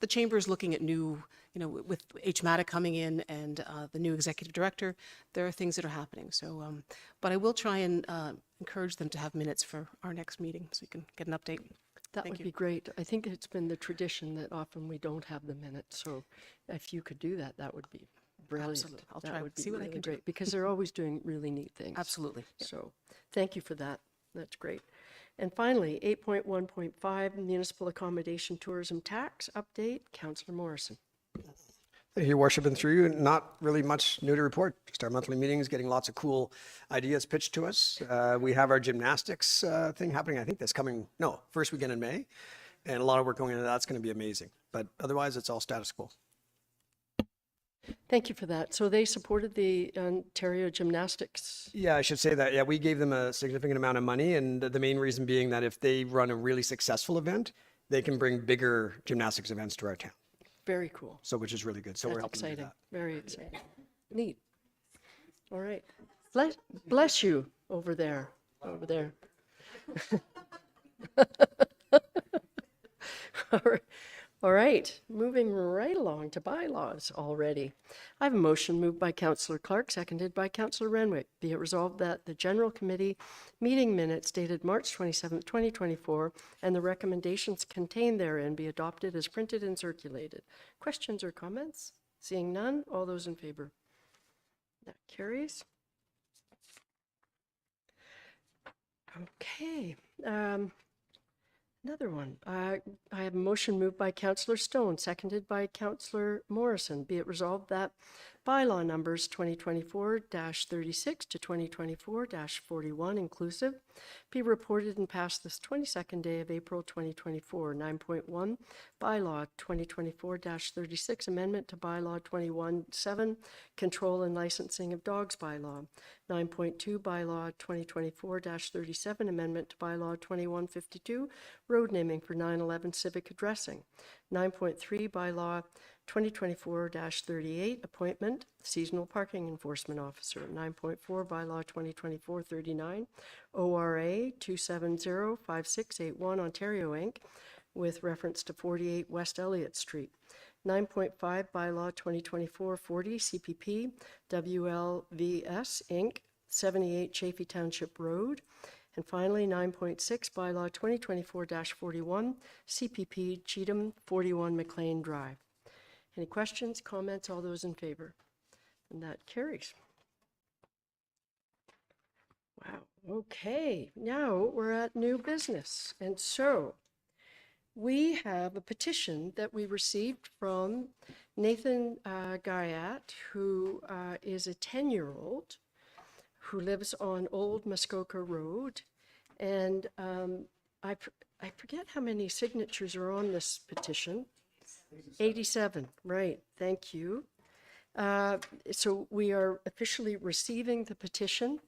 S5: the chamber is looking at new, with HMATA coming in and the new executive director, there are things that are happening. So, but I will try and encourage them to have minutes for our next meeting so you can get an update.
S1: That
S5: Thank
S1: would be great. I think it's been the tradition that often we don't have the minutes. So if you could do that, that would be brilliant.
S5: Absolutely. I'll
S1: That
S5: try.
S1: would be
S5: See what I
S1: really
S5: can do.
S1: great, because they're always doing really neat things.
S5: Absolutely. Yeah.
S1: So thank you for that. That's great. And finally, 8.1.5, Municipal Accommodation Tourism Tax Update. Councillor Morrison.
S7: Thank you, Your Worship, and through you. Not really much new to report. Just our monthly meetings, getting lots of cool ideas pitched to us. We have our gymnastics thing happening. I think that's coming, first weekend in May. And a lot of work going into that's going to be amazing. But otherwise, it's all status quo.
S1: Thank you for that. So they supported the Ontario Gymnastics.
S7: Yeah, I should say that. Yeah, we gave them a significant amount of money. And the main reason being that if they run a really successful event, they can bring bigger gymnastics events to our town.
S1: Very cool.
S7: So, which is really good. So we're
S1: That's
S7: helping them do
S1: exciting.
S7: that.
S1: Very exciting. Neat. All right. Bless you over there. Over there. All right, moving right along to bylaws already. I have a motion moved by Councillor Clark, seconded by Councillor Renwick. Be it resolved that the General Committee meeting minutes dated March 27th, 2024, and the recommendations contained therein be adopted as printed and circulated. Questions or comments? Seeing none, all those in favor? That carries. Okay. Another one. I have a motion moved by Councillor Stone, seconded by Councillor Morrison. Be it resolved that bylaw numbers 2024-36 to 2024-41 inclusive be reported and passed this 22nd day of April 2024. 9.1 bylaw 2024-36 amendment to bylaw 21-7 control and licensing of dogs bylaw. 9.2 bylaw 2024-37 amendment to bylaw 2152 road naming for 9/11 civic addressing. 9.3 bylaw 2024-38 appointment seasonal parking enforcement officer. 9.4 bylaw 2024-39 ORA 2705681 Ontario Inc. with reference to 48 West Elliott Street. 9.5 bylaw 2024-40 CPP WLVS Inc. 78 Chaffey Township Road. And finally, 9.6 bylaw 2024-41 CPP Cheatham 41 McLean Drive. Any questions, comments? All those in favor? And that carries. Wow. Okay. Now we're at new business. And so we have a petition that we received from Nathan Guyat, who is a 10-year-old who lives on Old Muskoka Road. And I forget how many signatures are on this petition. 87, right, thank you. So we are officially receiving the petition.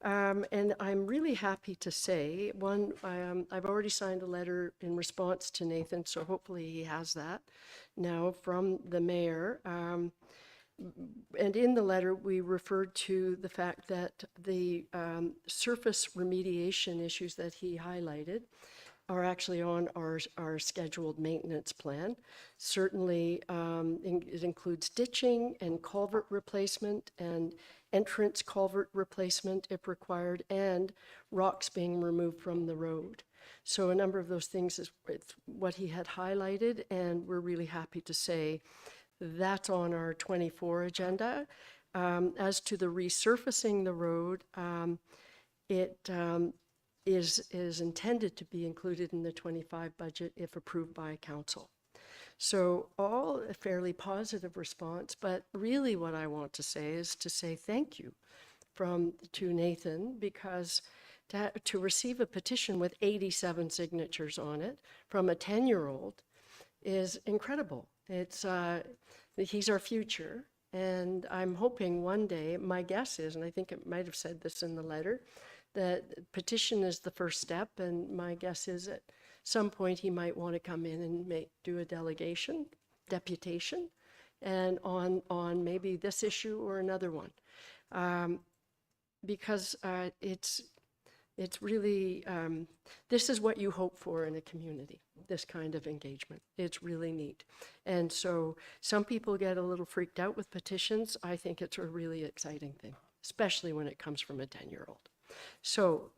S1: And I'm really happy to say, one, I've already signed a letter in response to Nathan, so hopefully he has that now from the mayor. And in the letter, we referred to the fact that the surface remediation issues that he highlighted are actually on our scheduled maintenance plan. Certainly, it includes ditching and culvert replacement and entrance culvert replacement if required, and rocks being removed from the road. So a number of those things is what he had highlighted, and we're really happy to say that's on our 24 agenda. As to the resurfacing the road, it is intended to be included in the 25 budget if approved by council. So all a fairly positive response, but really what I want to say is to say thank you to Nathan, because to receive a petition with 87 signatures on it from a 10-year-old is incredible. He's our future, and I'm hoping one day, my guess is, and I think it might have said this in the letter, that petition is the first step, and my guess is at some point he might want to come in and do a deputation, and on maybe this issue or another one, because it's really, this is what you hope for in a community, this kind of engagement. It's really neat. And so some people get a little freaked out with petitions. I think it's a really exciting thing, especially when it comes from a 10-year-old. So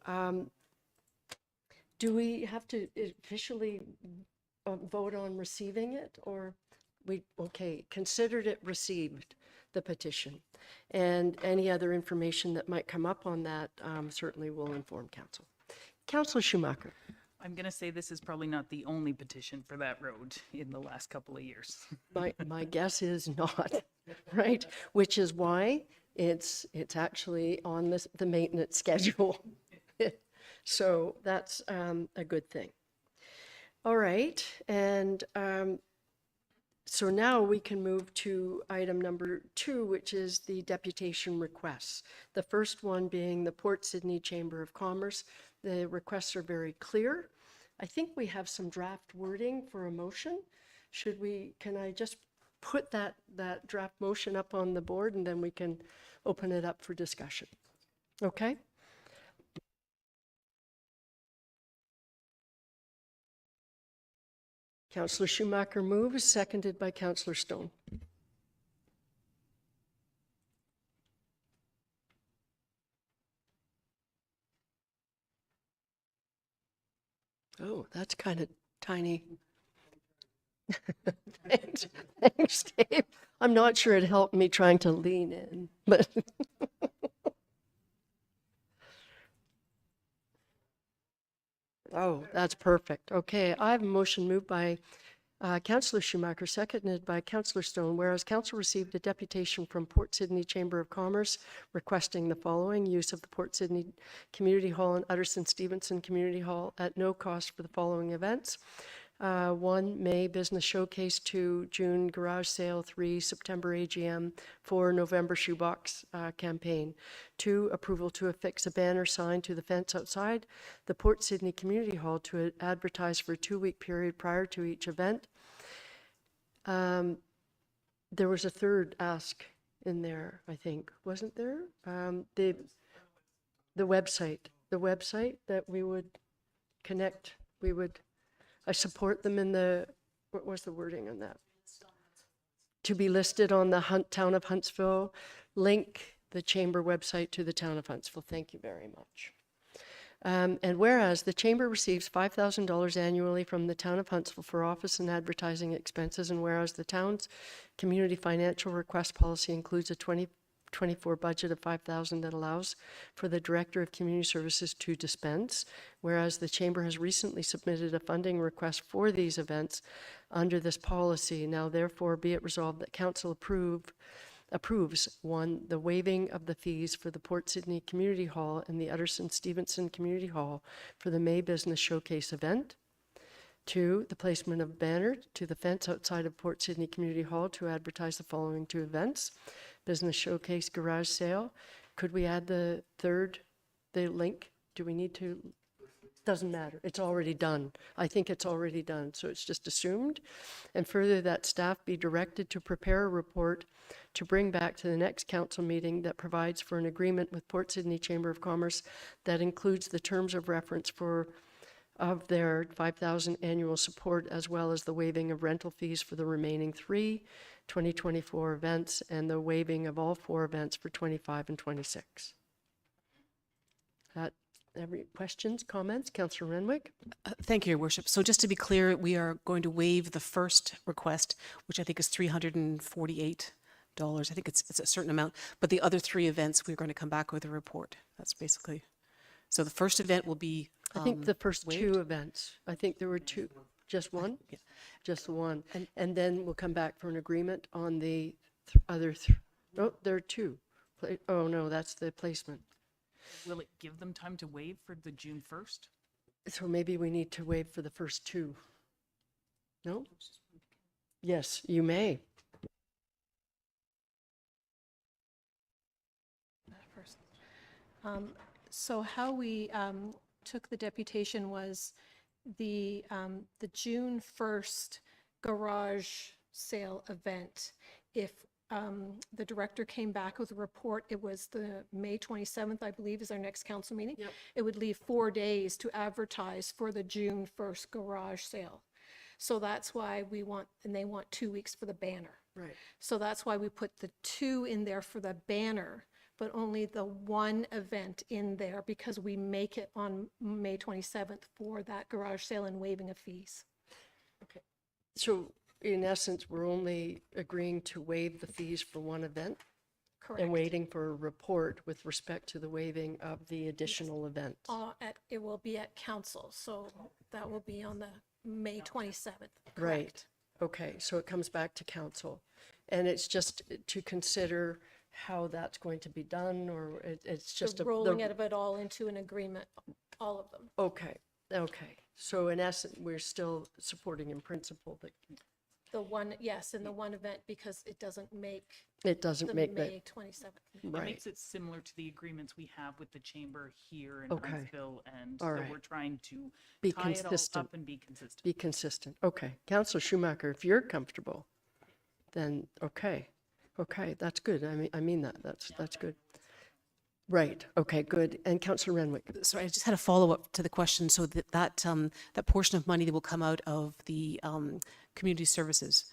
S1: do we have to officially vote on receiving it, or okay, considered it received, the petition, and any other information that might come up on that certainly will inform council. Councillor Schumacher.
S2: I'm going to say this is probably not the only petition for that road in the last couple of years.
S1: My guess is not, right? Which is why it's actually on the maintenance schedule. So that's a good thing. All right, and so now we can move to item number 2, which is the deputation requests. The first one being the Port Sydney Chamber of Commerce. The requests are very clear. I think we have some draft wording for a motion. Can I just put that draft motion up on the board, and then we can open it up for discussion? Okay? Councillor Schumacher moves, seconded by Councillor Stone. Oh, that's kind of tiny. Thanks, Dave. I'm not sure it helped me trying to lean in, but oh, that's perfect. Okay, I have a motion moved by Councillor Schumacher, seconded by Councillor Stone, whereas council received a deputation from Port Sydney Chamber of Commerce requesting the following: use of the Port Sydney Community Hall and Utterson Stevenson Community Hall at no cost for the following events. 1, May Business Showcase, 2, June Garage Sale, 3, September AGM, 4, November Shoebox Campaign. 2, approval to affix a banner sign to the fence outside the Port Sydney Community Hall to advertise for a 2-week period prior to each event. There was a third ask in there, I think, wasn't there? The website that we would connect, I support them in what was the wording on that? To be listed on the Town of Huntsville, link the Chamber website to the Town of Huntsville. Thank you very much. And whereas the Chamber receives $5,000 annually from the Town of Huntsville for office and advertising expenses, and whereas the town's community financial request policy includes a 2024 budget of $5,000 that allows for the Director of Community Services to dispense, whereas the Chamber has recently submitted a funding request for these events under this policy. Now therefore be it resolved that Council approves 1, the waiving of the fees for the Port Sydney Community Hall and the Utterson Stevenson Community Hall for the May Business Showcase event. 2, the placement of a banner to the fence outside of Port Sydney Community Hall to advertise the following 2 events: Business Showcase, Garage Sale. Could we add the third, the link? Do we need to? Doesn't matter. It's already done. I think it's already done, so it's just assumed. And further, that staff be directed to prepare a report to bring back to the next council meeting that provides for an agreement with Port Sydney Chamber of Commerce that includes the terms of reference for of their 5,000 annual support, as well as the waiving of rental fees for the remaining 3 2024 events and the waiving of all 4 events for 25 and 26. Every questions, comments? Councillor Renwick?
S5: Thank you, Your Worship. So just to be clear, we are going to waive the first request, which I think is $348. I think it's a certain amount, but the other 3 events, we're going to come back with a report. That's basically, so the first event will be.
S1: I think the first
S5: waived?
S1: 2 events. I think there were 2, just one?
S5: Yeah.
S1: Just the one. And then we'll come back for an agreement on the oh, there are 2. Oh, no, that's the placement.
S2: Will it give them time to waive for the June 1st?
S1: So maybe we need to waive for the first 2. No? Yes, you may.
S11: So how we took the deputation was the June 1st garage sale event. If the director came back with a report, it was the May 27th, I believe, is our next council meeting.
S1: Yep.
S11: It would leave 4 days to advertise for the June 1st garage sale. So that's why we want, and they want 2 weeks for the banner.
S1: Right.
S11: So that's why we put the 2 in there for the banner, but only the 1 event in there because we make it on May 27th for that garage sale and waiving of fees.
S1: So in essence, we're only agreeing to waive the fees for 1 event
S11: Correct.
S1: and waiting for a report with respect to the waiving of the additional event.
S11: It will be at council, so that will be on the May 27th.
S1: Right.
S11: correct.
S1: Okay, so it comes back to council. And it's just to consider how that's going to be done, or it's just
S11: The
S1: a...
S11: rolling of it all into an agreement, all of them.
S1: Okay, okay. So in essence, we're still supporting in principle that
S11: The one, yes, in the 1 event because it doesn't make
S1: it doesn't
S11: the
S1: make that...
S11: May 27th.
S2: It
S1: Right.
S2: makes it similar to the agreements we have with the chamber here in
S1: Okay.
S2: Huntsville, and
S1: All
S2: so
S1: right.
S2: we're trying to
S1: Be
S2: tie it all
S1: consistent.
S2: up and be consistent.
S1: Be consistent. Okay. Councillor Schumacher, if you're comfortable, then okay. Okay, that's good. I mean that. That's good. Right. Okay, good. And Councillor Renwick?
S5: Sorry, I just had a follow-up to the question. So that portion of money that will come out of the community services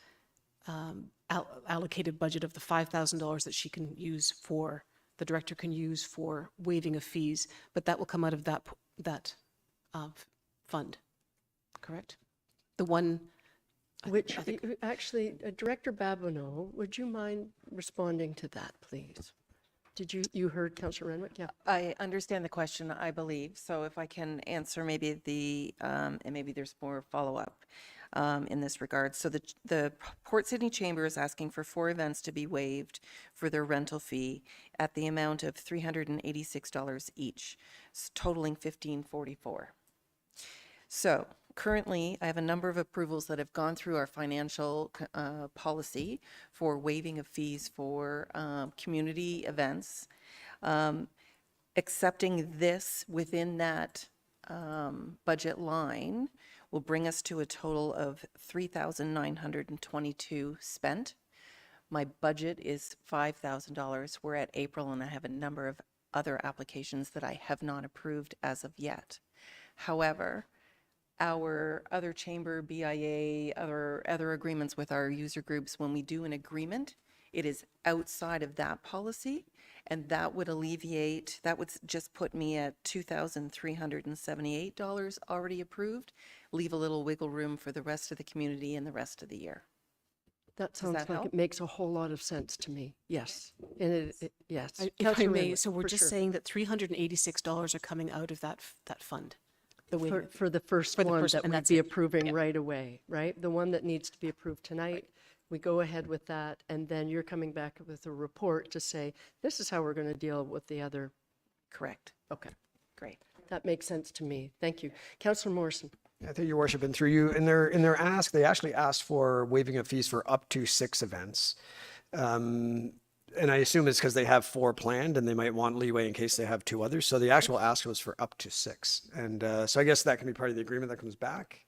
S5: allocated budget of the $5,000 that she can use for, the director can use for waiving of fees, but that will come out of that fund, correct? The one,
S1: Which, actually, Director Babineau, would you mind responding to that, please? Did you heard Councillor Renwick? Yeah.
S12: I understand the question, I believe. So if I can answer maybe and maybe there's more follow-up in this regard. So the Port Sydney Chamber is asking for 4 events to be waived for their rental fee at the amount of $386 each, totaling $1,544. So currently, I have a number of approvals that have gone through our financial policy for waiving of fees for community events. Accepting this within that budget line will bring us to a total of $3,922 spent. My budget is $5,000. We're at April, and I have a number of other applications that I have not approved as of yet. However, our other chamber, BIA, other agreements with our user groups, when we do an agreement, it is outside of that policy, and that would alleviate, that would just put me at $2,378 already approved, leave a little wiggle room for the rest of the community and the rest of the year.
S1: That sounds
S12: that
S1: like
S12: help?
S1: it makes a whole lot of sense to me. Yes. And yes.
S5: if I
S1: Councillor
S5: may,
S1: Renwick,
S5: so we're
S1: for
S5: just
S1: sure.
S5: saying that $386 are coming out of that fund. The waiving.
S1: For the first
S5: For the
S1: one
S5: first-
S1: that
S5: and
S1: we'd
S5: that's
S1: be
S5: it.
S1: approving right away, right? The one that needs to be approved tonight, we go ahead with that, and then you're coming back with a report to say, this is how we're going to deal with the other.
S12: Correct.
S1: Okay,
S12: Great.
S1: that makes sense to me. Thank you. Councillor Morrison?
S7: I think Your Worship, and through you, in their ask, they actually asked for waiving of fees for up to 6 events. And I assume it's because they have 4 planned and they might want leeway in case they have 2 others. So the actual ask was for up to 6. And so I guess that can be part of the agreement that comes back.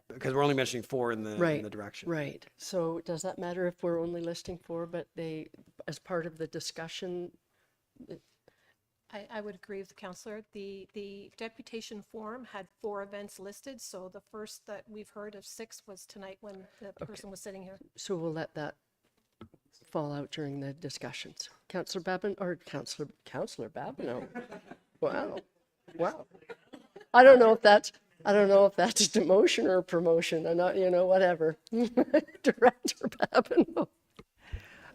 S7: Because we're only mentioning 4 in the direction.
S1: Right. So does that matter if we're only listing 4, but they, as part of the discussion,
S11: I would agree with the counselor. The deputation form had 4 events listed, so the first that we've heard of 6 was tonight when the person was sitting here.
S1: So we'll let that fall out during the discussions. Councillor Babin, or Councillor Babineau. Wow, wow. I don't know if that's a demotion or a promotion. I'm not, whatever. Director Babineau.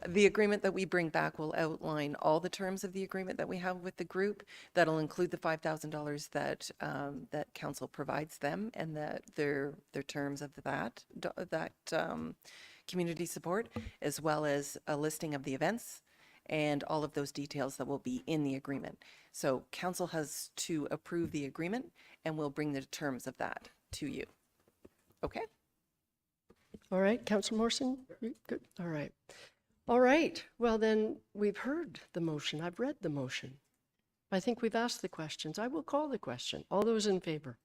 S12: The agreement that we bring back will outline all the terms of the agreement that we have with the group. That'll include the $5,000 that council provides them, and their terms of that community support, as well as a listing of the events and all of those details that will be in the agreement. So council has to approve the agreement, and we'll bring the terms of that to you. Okay?
S1: All right, Councillor Morrison? You good? All right. All right. Well, then we've heard the motion. I've read the motion. I think we've asked the questions. I will call the question. All those in favor?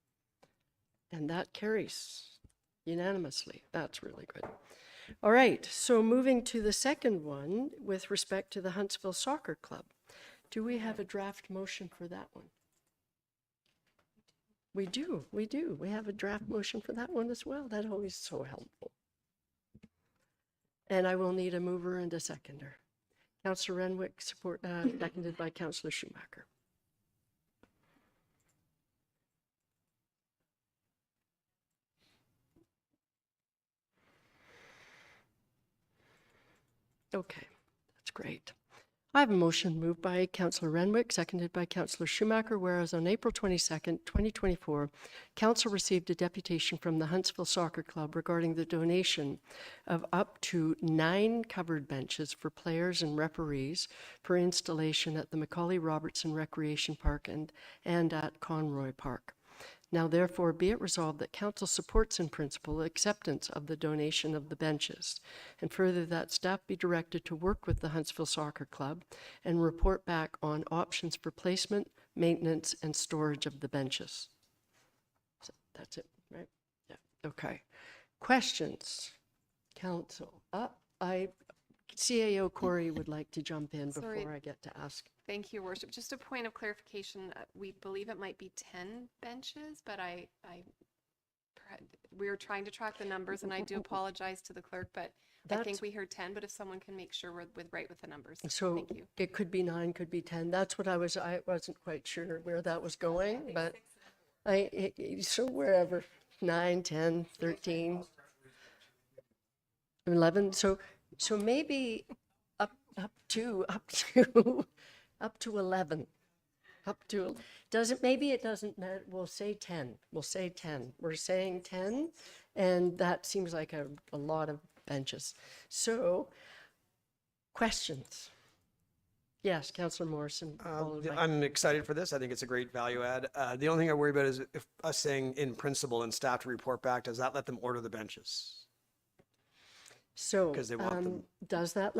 S1: And that carries unanimously. That's really good. All right. So moving to the second one with respect to the Huntsville Soccer Club. Do we have a draft motion for that one? We do. We have a draft motion for that one as well. That's always so helpful. And I will need a mover and a seconder. Councillor Renwick, seconded by Councillor Schumacher. Okay, that's great. I have a motion moved by Councillor Renwick, seconded by Councillor Schumacher, whereas on April 22nd, 2024, Council received a deputation from the Huntsville Soccer Club regarding the donation of up to 9 covered benches for players and referees for installation at the Macaulay Robertson Recreation Park and at Conroy Park. Now therefore be it resolved that Council supports in principle acceptance of the donation of the benches, and further that staff be directed to work with the Huntsville Soccer Club and report back on options for placement, maintenance, and storage of the benches. So that's it, right? Yeah, okay. Questions? Council? CAO Corey would like to jump in
S13: Sorry.
S1: before I get to ask.
S13: Thank you, Worship. Just a point of clarification. We believe it might be 10 benches, but we were trying to track the numbers, and I do apologize to the clerk, but I think we heard 10, but if someone can make sure we're right with the numbers.
S1: So
S13: Thank you.
S1: it could be 9, could be 10. That's what I wasn't quite sure where that was going, but so wherever, 9, 10, 13, 11. So maybe up to 11. Maybe it doesn't matter. We'll say 10. We're saying 10, and that seems like a lot of benches. So, questions? Yes, Councillor Morrison. followed by-
S7: I'm excited for this. I think it's a great value add. The only thing I worry about is if us saying in principle and staff to report back, does that let them order the benches?
S1: So,
S7: 'Cause they want them.
S1: does that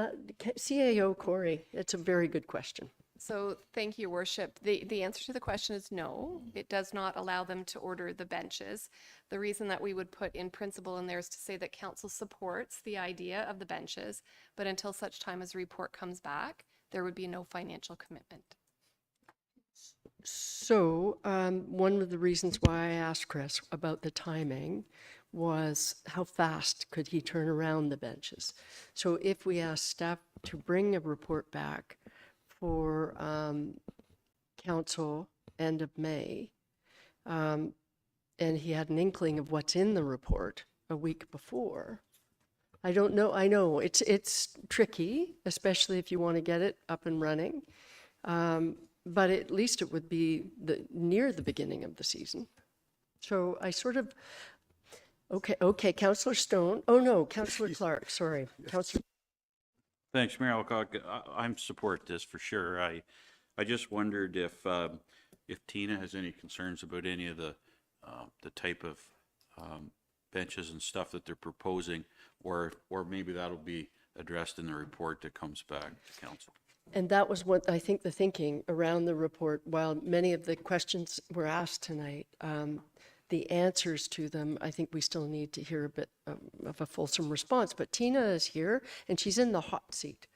S1: CAO Corey? It's a very good question.
S13: So thank you, Worship. The answer to the question is no. It does not allow them to order the benches. The reason that we would put in principle in there is to say that council supports the idea of the benches, but until such time as a report comes back, there would be no financial commitment.
S1: So, one of the reasons why I asked Chris about the timing was how fast could he turn around the benches? So if we asked staff to bring a report back for council end of May, and he had an inkling of what's in the report a week before, I don't know. I know it's tricky, especially if you want to get it up and running. But at least it would be near the beginning of the season. So I sort of, okay, Councillor Stone. Oh no, Councillor Clark, sorry. Councillor.
S9: Thanks, Mayor Alcock. I'm support this for sure. I just wondered if Tina has any concerns about any of the type of benches and stuff that they're proposing, or maybe that'll be addressed in the report that comes back to council.
S1: And that was what I think the thinking around the report, while many of the questions were asked tonight, the answers to them, I think we still need to hear a bit of a fulsome response. But Tina is here and she's in the hot seat.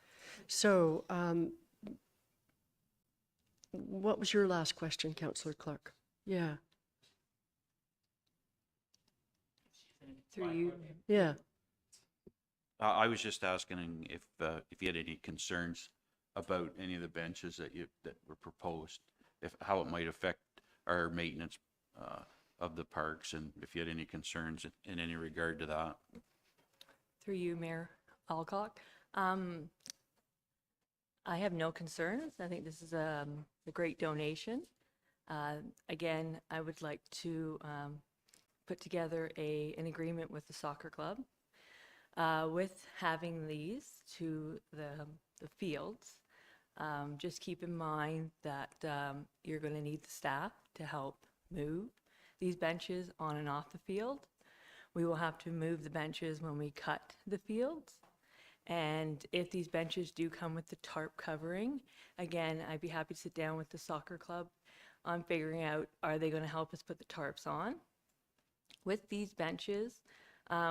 S1: So what was your last question, Councillor Clark? Yeah.
S12: Through you.
S1: Yeah.
S9: I was just asking if you had any concerns about any of the benches that were proposed, how it might affect our maintenance of the parks, and if you had any concerns in any regard to that.
S14: Through you, Mayor Alcock. I have no concerns. I think this is a great donation. Again, I would like to put together an agreement with the soccer club with having these to the fields. Just keep in mind that you're going to need the staff to help move these benches on and off the field. We will have to move the benches when we cut the fields. And if these benches do come with the tarp covering, again, I'd be happy to sit down with the soccer club on figuring out, are they going to help us put the tarps on? With these benches,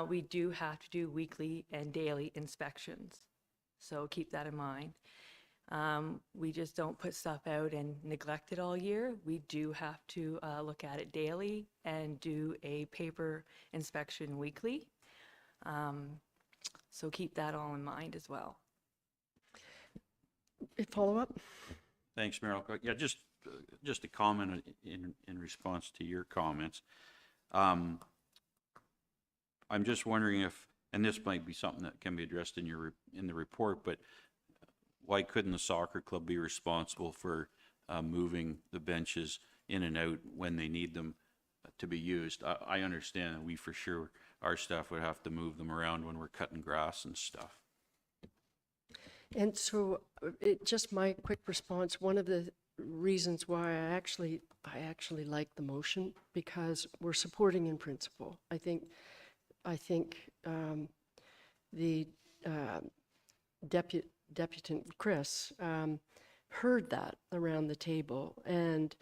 S14: we do have to do weekly and daily inspections. So keep that in mind. We just don't put stuff out and neglect it all year. We do have to look at it daily and do a paper inspection weekly. So keep that all in mind as well.
S1: Follow up?
S9: Thanks, Mayor Alcock. Yeah, just a comment in response to your comments. I'm just wondering if, and this might be something that can be addressed in the report, but why couldn't the soccer club be responsible for moving the benches in and out when they need them to be used? I understand that we for sure, our staff would have to move them around when we're cutting grass and stuff.
S1: And so just my quick response, one of the reasons why I actually like the motion, because we're supporting in principle. I think the Deputant Chris heard that around the table, and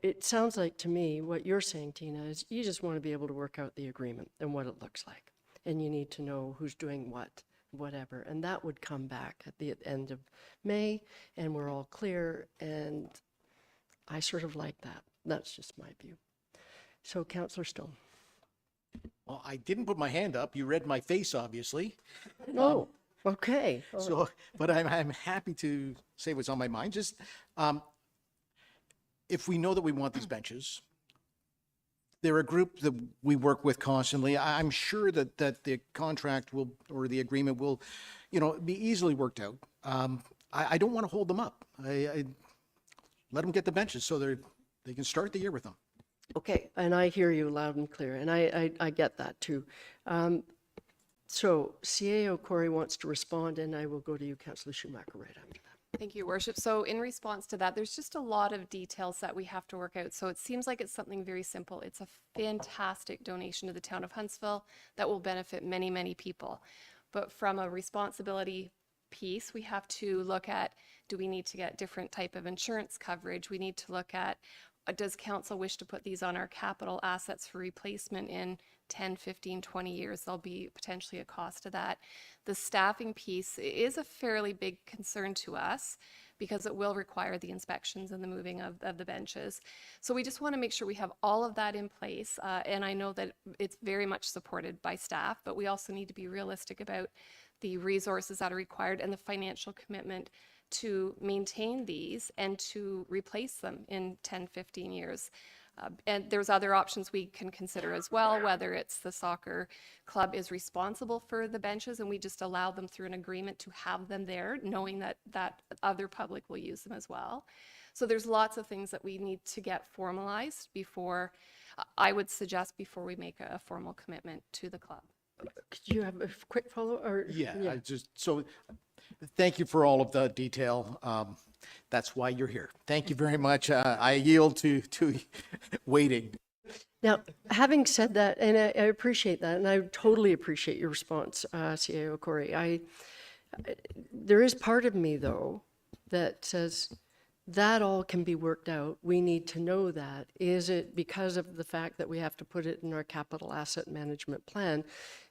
S1: it sounds like to me what you're saying, Tina, is you just want to be able to work out the agreement and what it looks like, and you need to know who's doing what, whatever, and that would come back at the end of May, and we're all clear, and I sort of like that. That's just my view. So, Councillor Stone.
S6: Well, I didn't put my hand up. You read my face, obviously.
S1: Oh, okay.
S6: So, but I'm happy to say what's on my mind. Just if we know that we want these benches, they're a group that we work with constantly. I'm sure that the contract will, or the agreement will, be easily worked out. I don't want to hold them up. I let them get the benches so they can start the year with them.
S1: Okay, and I hear you loud and clear, and I get that too. So CAO Corey wants to respond, and I will go to you, Councillor Schumacher, right after that.
S13: Thank you, Your Worship. So in response to that, there's just a lot of details that we have to work out. So it seems like it's something very simple. It's a fantastic donation to the town of Huntsville that will benefit many, many people. But from a responsibility piece, we have to look at, do we need to get different type of insurance coverage? We need to look at, does council wish to put these on our capital assets for replacement in 10, 15, 20 years? There'll be potentially a cost to that. The staffing piece is a fairly big concern to us because it will require the inspections and the moving of the benches. So we just want to make sure we have all of that in place. And I know that it's very much supported by staff, but we also need to be realistic about the resources that are required and the financial commitment to maintain these and to replace them in 10, 15 years. And there's other options we can consider as well, whether it's the soccer club is responsible for the benches and we just allow them through an agreement to have them there, knowing that other public will use them as well. So there's lots of things that we need to get formalized before, I would suggest before we make a formal commitment to the club.
S1: Could you have a quick follow? Or
S6: Yeah. Thank you for all of the detail. That's why you're here. Thank you very much. I yield to waiting.
S1: Now, having said that, and I appreciate that, and I totally appreciate your response, CAO Corey. There is part of me, though, that says that all can be worked out. We need to know that. Is it because of the fact that we have to put it in our capital asset management plan?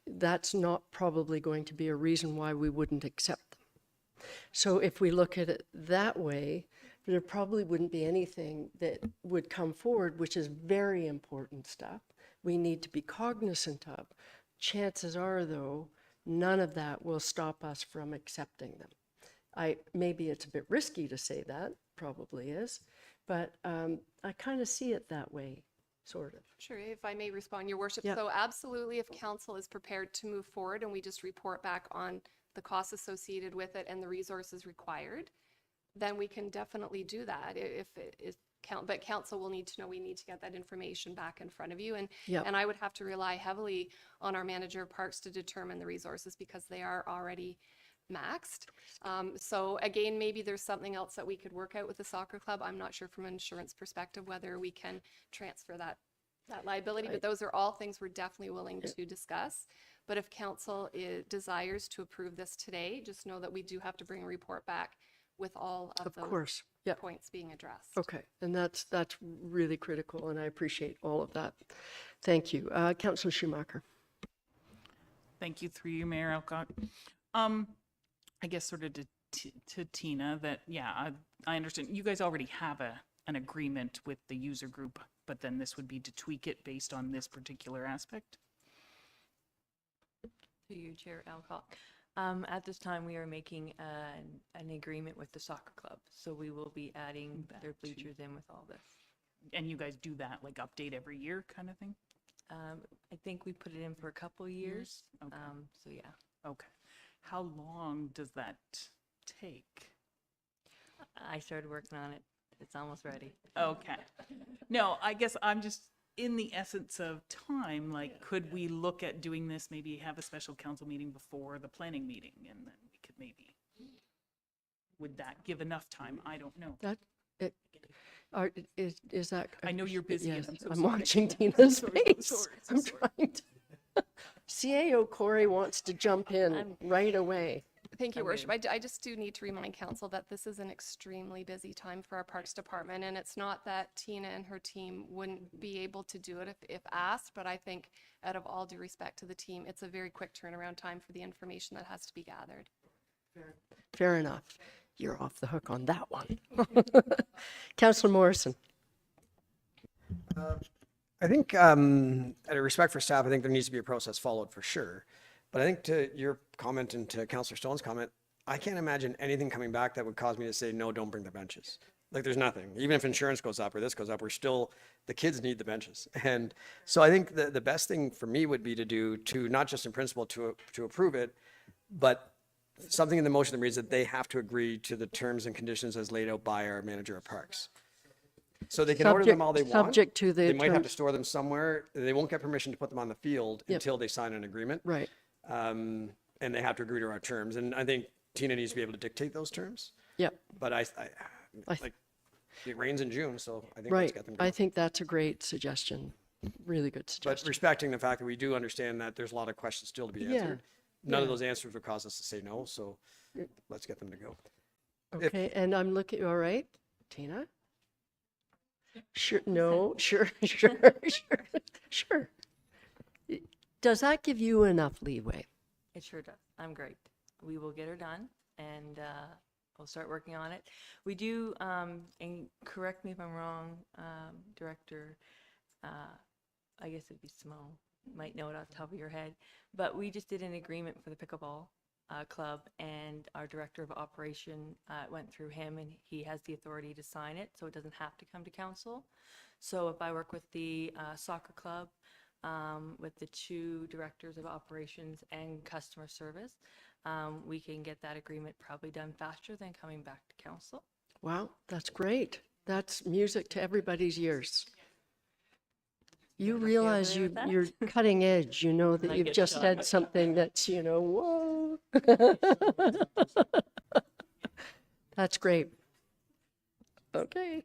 S1: That's not probably going to be a reason why we wouldn't accept them. So if we look at it that way, there probably wouldn't be anything that would come forward, which is very important stuff we need to be cognizant of. Chances are, though, none of that will stop us from accepting them. Maybe it's a bit risky to say that, probably is, but I kind of see it that way, sort of.
S13: Sure, if I may respond, Your Worship.
S1: Yeah.
S13: So absolutely, if council is prepared to move forward and we just report back on the costs associated with it and the resources required, then we can definitely do that. If it is but council will need to know, we need to get that information back in front of you. And
S1: Yep.
S13: and I would have to rely heavily on our manager of parks to determine the resources because they are already maxed. So again, maybe there's something else that we could work out with the soccer club. I'm not sure from an insurance perspective whether we can transfer that liability, but those are all things we're definitely willing to discuss. But if council desires to approve this today, just know that we do have to bring a report back with all of
S1: Of
S13: those
S1: course, yeah.
S13: points being addressed.
S1: Okay, and that's really critical, and I appreciate all of that. Thank you. Councillor Schumacher.
S2: Thank you, through you, Mayor Alcock. I guess sort of to Tina that, yeah, I understand. You guys already have an agreement with the user group, but then this would be to tweak it based on this particular aspect?
S14: To you, Chair Alcock. At this time, we are making an agreement with the soccer club, so we will be adding their bleachers in with all this.
S2: And you guys do that, like update every year kind of thing?
S14: I think we put it in for a couple years.
S2: Okay.
S14: So yeah.
S2: Okay. How long does that take?
S14: I started working on it. It's almost ready.
S2: Okay. No, I guess I'm just in the essence of time, like, could we look at doing this, maybe have a special council meeting before the planning meeting, and then we could maybe, would that give enough time? I don't know.
S1: Is that?
S2: I know you're busy, and
S1: Yes,
S2: I'm so
S1: I'm
S2: sorry.
S1: watching Tina's
S2: So
S1: face.
S2: sorry, so
S1: I'm
S2: sorry.
S1: trying to. CAO Corey wants to jump in right away.
S13: Thank you, Your Worship. I just do need to remind council that this is an extremely busy time for our Parks Department, and it's not that Tina and her team wouldn't be able to do it if asked, but I think out of all due respect to the team, it's a very quick turnaround time for the information that has to be gathered.
S1: Fair enough. You're off the hook on that one. Councillor Morrison.
S7: I think, out of respect for staff, I think there needs to be a process followed for sure. But I think to your comment and to Councillor Stone's comment, I can't imagine anything coming back that would cause me to say, no, don't bring the benches. Like, there's nothing. Even if insurance goes up or this goes up, the kids need the benches. And so I think the best thing for me would be to not just in principle to approve it, but something in the motion that reads that they have to agree to the terms and conditions as laid out by our manager of parks. So they can order them all they want.
S1: Subject to the
S7: They might have to
S1: terms.
S7: store them somewhere. They won't get permission to put them on the field until they sign an agreement.
S1: Right.
S7: And they have to agree to our terms. And I think Tina needs to be able to dictate those terms.
S1: Yep.
S7: But like, it rains in June, so I think let's
S1: Right.
S7: get them
S1: I
S7: going.
S1: think that's a great suggestion. Really good
S7: But
S1: suggestion.
S7: respecting the fact that we do understand that there's a lot of questions still to be
S1: Yeah.
S7: answered. None of those answers would cause us to say no, so let's get them to go.
S1: Okay, and I'm looking, all right, Tina? Sure, no, sure. Does that give you enough leeway?
S14: It sure does. I'm great. We will get her done and we'll start working on it. We do, and correct me if I'm wrong, Director, I guess it'd be Simone, might know it off the top of your head, but we just did an agreement for the pickleball club and our Director of Operation went through him and he has the authority to sign it, so it doesn't have to come to council. So if I work with the soccer club, with the two directors of operations and customer service, we can get that agreement probably done faster than coming back to council.
S1: Wow, that's great. That's music to everybody's ears. You realize
S14: okay with that?
S1: you're cutting edge, you know, that
S14: I
S1: you've
S14: get
S1: just
S14: shot.
S1: said something that's, whoa. That's great. Okay.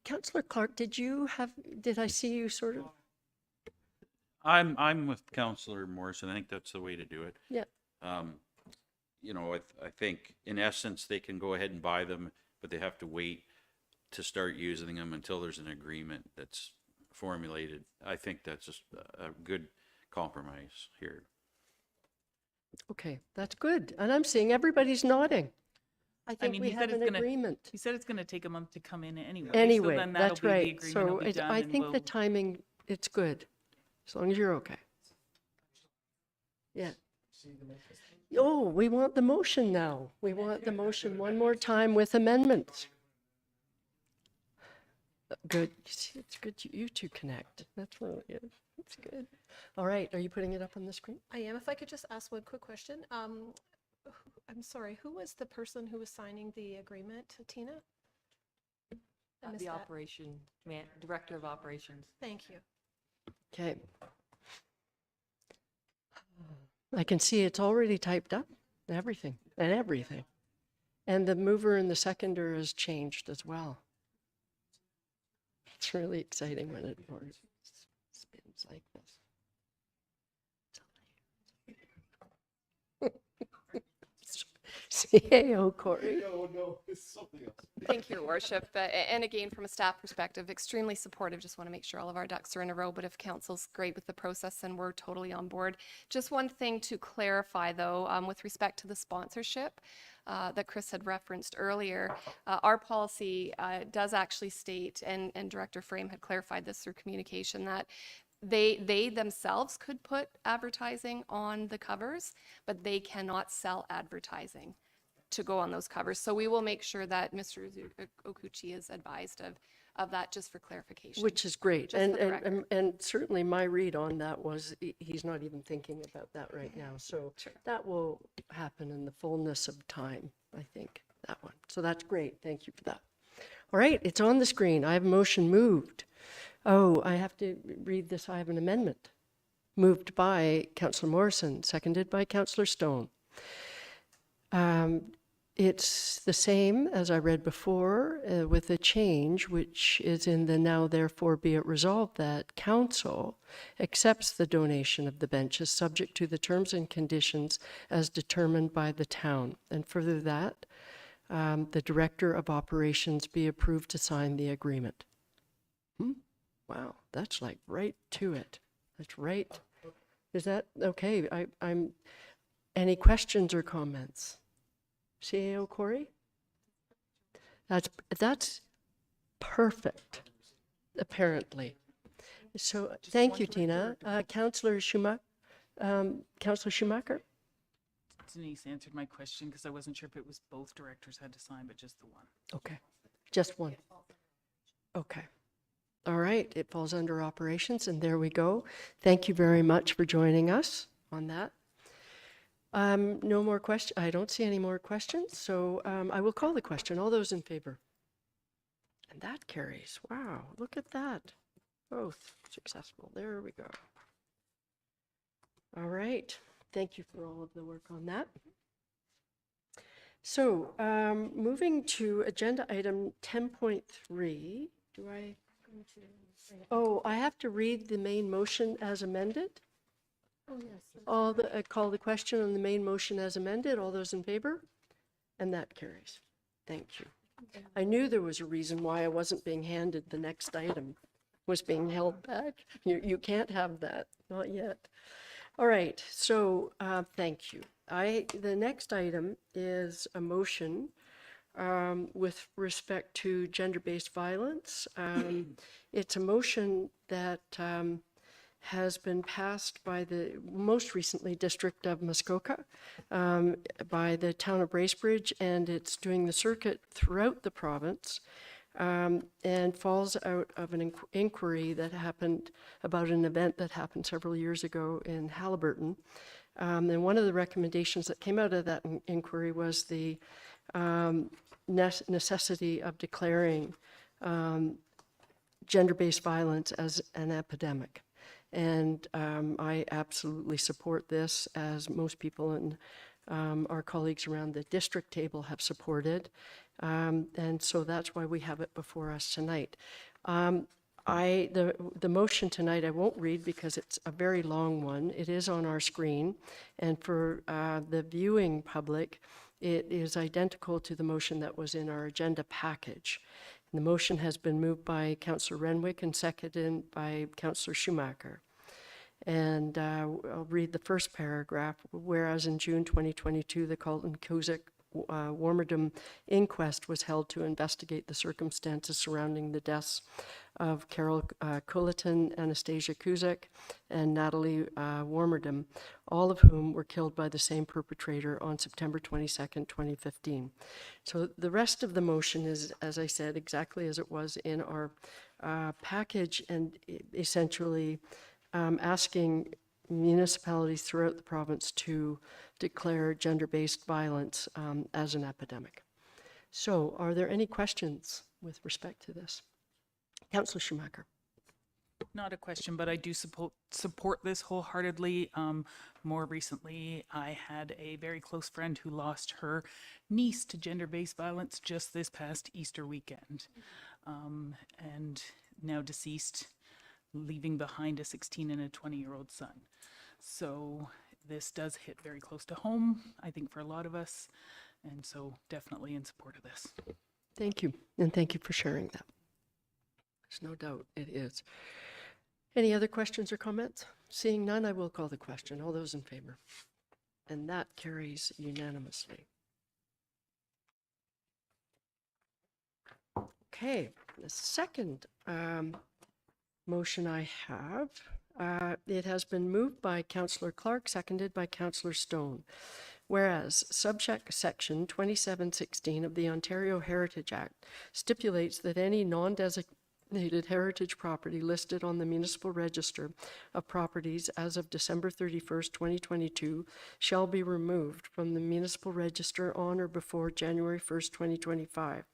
S1: Councillor Clark, did I see you sort of?
S9: I'm with Councillor Morrison. I think that's the way to do it.
S1: Yeah.
S9: I think in essence, they can go ahead and buy them, but they have to wait to start using them until there's an agreement that's formulated. I think that's just a good compromise here.
S1: Okay, that's good. And I'm seeing everybody's nodding. I think we have an agreement.
S2: He said it's gonna take a month to come in anyway.
S1: Anyway,
S2: so then that'll
S1: that's
S2: be the
S1: right.
S2: agreement
S1: So
S2: will be done
S1: I
S2: and
S1: think the
S2: we'll-
S1: timing, it's good, as long as you're okay. Yeah. Oh, we want the motion now. We want the motion one more time with amendments. Good. You see, it's good you two connect. That's really good. That's good. All right, are you putting it up on the screen?
S11: I am. If I could just ask one quick question. I'm sorry, who was the person who was signing the agreement, Tina? I missed
S14: The
S11: that.
S14: operation, director of operations.
S11: Thank you.
S1: Okay. I can see it's already typed up, everything. And the mover and the seconder has changed as well. It's really exciting when it spins like this. CAO Corey.
S13: Thank you, Your Worship. And again, from a staff perspective, extremely supportive. Just want to make sure all of our ducks are in a row. But if council's great with the process, and we're totally on board. Just one thing to clarify, though, with respect to the sponsorship that Chris had referenced earlier, our policy does actually state, and Director Frame had clarified this through communication, that they themselves could put advertising on the covers, but they cannot sell advertising to go on those covers. So we will make sure that Mr. Okuchi is advised of that, just for clarification.
S1: Which is great.
S13: Just for the record.
S1: And certainly my read on that was he's not even thinking about that right now. So that will happen in the fullness of time, I think, that one. So that's great. Thank you for that. All right, it's on the screen. I have a motion moved. Oh, I have to read this. I have an amendment. Moved by Councillor Morrison, seconded by Councillor Stone. It's the same as I read before, with a change, which is in the now therefore be it resolved that council accepts the donation of the benches subject to the terms and conditions as determined by the town. And further that, the director of operations be approved to sign the agreement. Wow, that's like right to it. That's right. Is that okay? I'm. Any questions or comments? CAO Corey? That's perfect, apparently. So thank you, Tina. Councillor Schumacher. Councillor Schumacher?
S2: Denise answered my question because I wasn't sure if it was both directors had to sign, but just the one.
S1: Okay, just one. Okay. All right, it falls under operations, and there we go. Thank you very much for joining us on that. No more questions. I don't see any more questions, so I will call the question. All those in favor? And that carries. Wow, look at that. Both successful. There we go. All right. Thank you for all of the work on that. So moving to agenda item 10.3. Do I? Oh, I have to read the main motion as amended?
S11: Oh, yes.
S1: I call the question on the main motion as amended. All those in favor? And that carries. Thank you. I knew there was a reason why I wasn't being handed the next item, was being held back. You can't have that, not yet. All right, so thank you. The next item is a motion with respect to gender-based violence. It's a motion that has been passed by the most recently District of Muskoka, by the town of Bracebridge, and it's doing the circuit throughout the province, and falls out of an inquiry that happened about an event that happened several years ago in Halliburton. And one of the recommendations that came out of that inquiry was the necessity of declaring gender-based violence as an epidemic. And I absolutely support this, as most people and our colleagues around the district table have supported. And so that's why we have it before us tonight. The motion tonight I won't read because it's a very long one. It is on our screen. And for the viewing public, it is identical to the motion that was in our agenda package. And the motion has been moved by Councillor Renwick and seconded by Councillor Schumacher. And I'll read the first paragraph. Whereas in June 2022, the Carleton Warmerdam inquest was held to investigate the circumstances surrounding the deaths of Carol Culleton, Anastasia Kuzak, and Natalie Warmerdam, all of whom were killed by the same perpetrator on September 22nd, 2015. So the rest of the motion is, as I said, exactly as it was in our package, and essentially asking municipalities throughout the province to declare gender-based violence as an epidemic. So are there any questions with respect to this? Councillor Schumacher.
S2: Not a question, but I do support this wholeheartedly. More recently, I had a very close friend who lost her niece to gender-based violence just this past Easter weekend, and now deceased, leaving behind a 16 and a 20-year-old son. So this does hit very close to home, I think, for a lot of us, and so definitely in support of this.
S1: Thank you, and thank you for sharing that. There's no doubt it is. Any other questions or comments? Seeing none, I will call the question. All those in favor? And that carries unanimously. Okay, the second motion I have, it has been moved by Councillor Clark, seconded by Councillor Stone. Whereas subject section 2716 of the Ontario Heritage Act stipulates that any non-designated heritage property listed on the municipal register of properties as of December 31st, 2022 shall be removed from the municipal register on or before January 1st, 2025.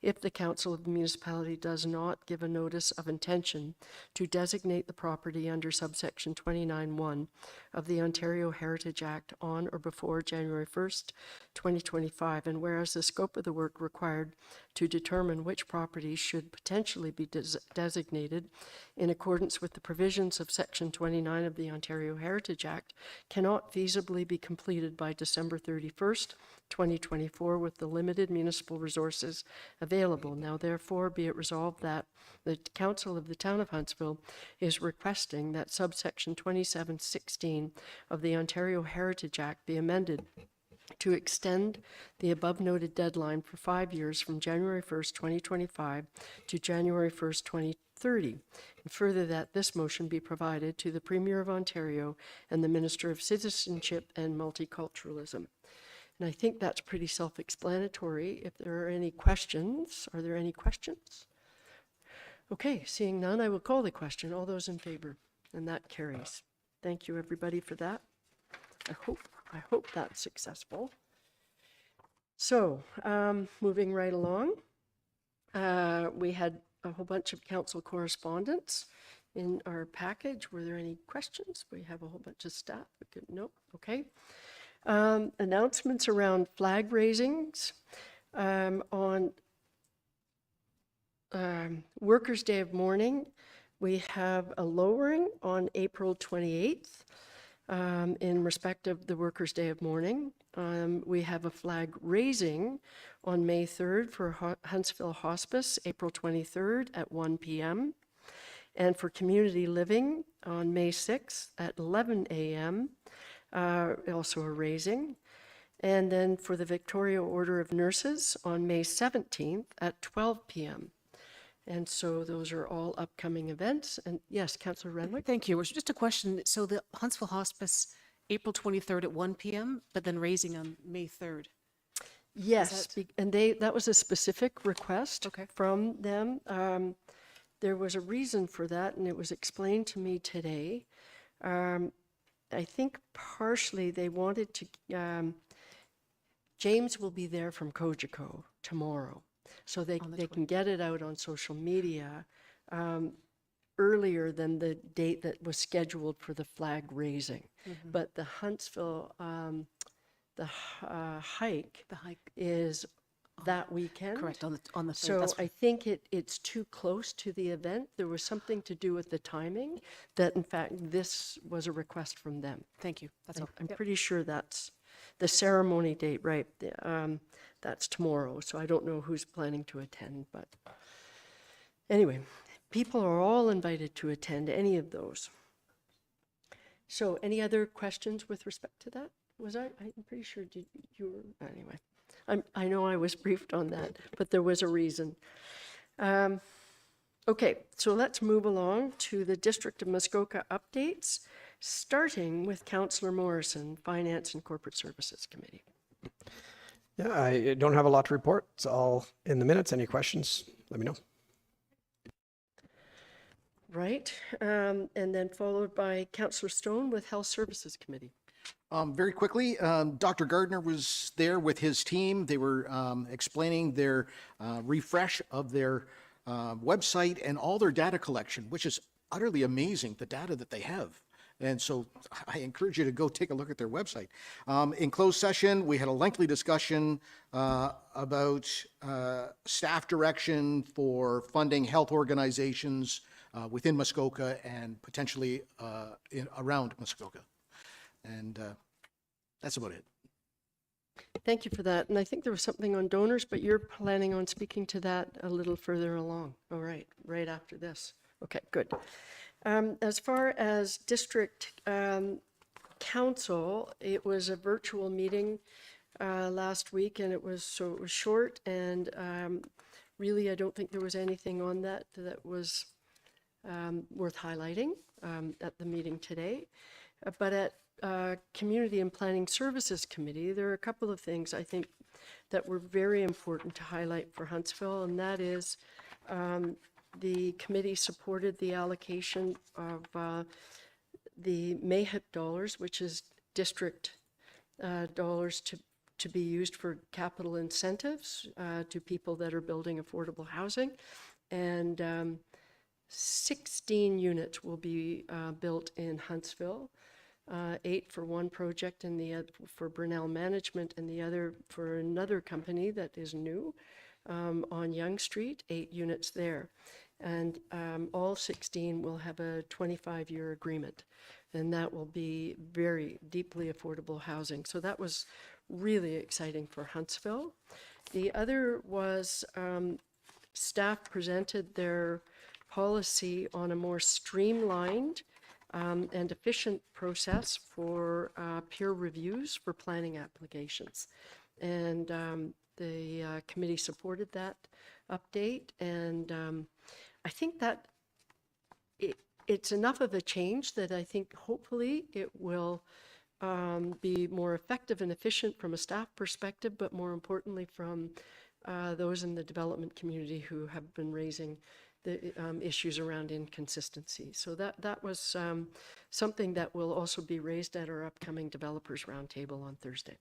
S1: If the council of the municipality does not give a notice of intention to designate the property under subsection 29(1) of the Ontario Heritage Act on or before January 1st, 2025, and whereas the scope of the work required to determine which properties should potentially be designated in accordance with the provisions of section 29 of the Ontario Heritage Act cannot feasibly be completed by December 31st, 2024 with the limited municipal resources available. Now therefore be it resolved that the Council of the Town of Huntsville is requesting that subsection 2716 of the Ontario Heritage Act be amended to extend the above noted deadline for 5 years from January 1st, 2025 to January 1st, 2030. And further that this motion be provided to the Premier of Ontario and the Minister of Citizenship and Multiculturalism. And I think that's pretty self-explanatory. If there are any questions, are there any questions? Okay, seeing none, I will call the question. All those in favor? And that carries. Thank you, everybody, for that. I hope that's successful. So, moving right along, we had a whole bunch of council correspondence in our package. Were there any questions? We have a whole bunch of staff. Nope. Okay. Announcements around flag raisings on Workers' Day of Mourning. We have a lowering on April 28th in respect of the Workers' Day of Mourning. We have a flag raising on May 3rd for Huntsville Hospice, April 23rd at 1 p.m. And for Community Living on May 6th at 11 a.m., also a raising. And then for the Victoria Order of Nurses on May 17th at 12 p.m. And so those are all upcoming events. And yes, Councillor Renwick?
S5: Thank you. Just a question. So the Huntsville Hospice, April 23rd at 1 p.m., but then raising on May 3rd.
S1: Yes, and that was a specific request from them. There was a reason for that, and it was explained to me today. I think partially they wanted to, James will be there from Cogeco tomorrow, so they can get it out on social media earlier than the date that was scheduled for the flag raising. But the Huntsville, the hike is that weekend.
S5: Correct, on the third.
S1: So I think it's too close to the event. There was something to do with the timing that, in fact, this was a request from them.
S5: Thank you. That's all.
S1: I'm pretty sure that's the ceremony date, right? That's tomorrow, so I don't know who's planning to attend, but anyway, people are all invited to attend any of those. So any other questions with respect to that? I'm pretty sure you were, anyway. I know I was briefed on that, but there was a reason. Okay, so let's move along to the District of Muskoka updates, starting with Councillor Morrison, Finance and Corporate Services Committee.
S7: Yeah, I don't have a lot to report. It's all in the minutes. Any questions? Let me know.
S1: Right, and then followed by Councillor Stone with Health Services Committee.
S6: Very quickly, Dr. Gardner was there with his team. They were explaining their refresh of their website and all their data collection, which is utterly amazing, the data that they have. And so I encourage you to go take a look at their website. In closed session, we had a lengthy discussion about staff direction for funding health organizations within Muskoka and potentially around Muskoka. And that's about it.
S1: Thank you for that. And I think there was something on donors, but you're planning on speaking to that a little further along. All right, right after this. Okay, good. As far as district council, it was a virtual meeting last week, and it was short, and really I don't think there was anything on that was worth highlighting at the meeting today. But at Community and Planning Services Committee, there are a couple of things I think that were very important to highlight for Huntsville, and that is the committee supported the allocation of the MAHIP dollars, which is district dollars to be used for capital incentives to people that are building affordable housing. And 16 units will be built in Huntsville, 8 for one project and the other for Brunel Management and the other for another company that is new on Yonge Street, 8 units there. And all 16 will have a 25-year agreement, and that will be very deeply affordable housing. So that was really exciting for Huntsville. The other was staff presented their policy on a more streamlined and efficient process for peer reviews for planning applications. And the committee supported that update, and I think that it's enough of a change that I think hopefully it will be more effective and efficient from a staff perspective, but more importantly from those in the development community who have been raising the issues around inconsistency. So that was something that will also be raised at our upcoming Developers Roundtable on Thursday.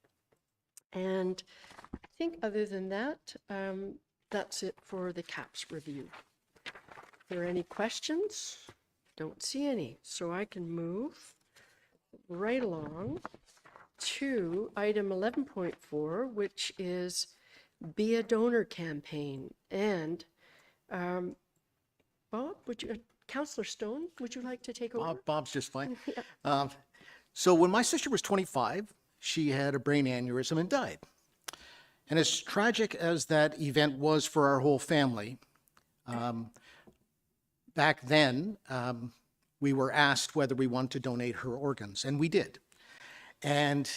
S1: And I think other than that, that's it for the CAPS review. Are there any questions? Don't see any. So I can move right along to item 11.4, which is Be a Donor campaign. And Bob, Councillor Stone, would you like to take over?
S6: Bob's just fine. So when my sister was 25, she had a brain aneurysm and died. And as tragic as that event was for our whole family, back then, we were asked whether we wanted to donate her organs, and we did. And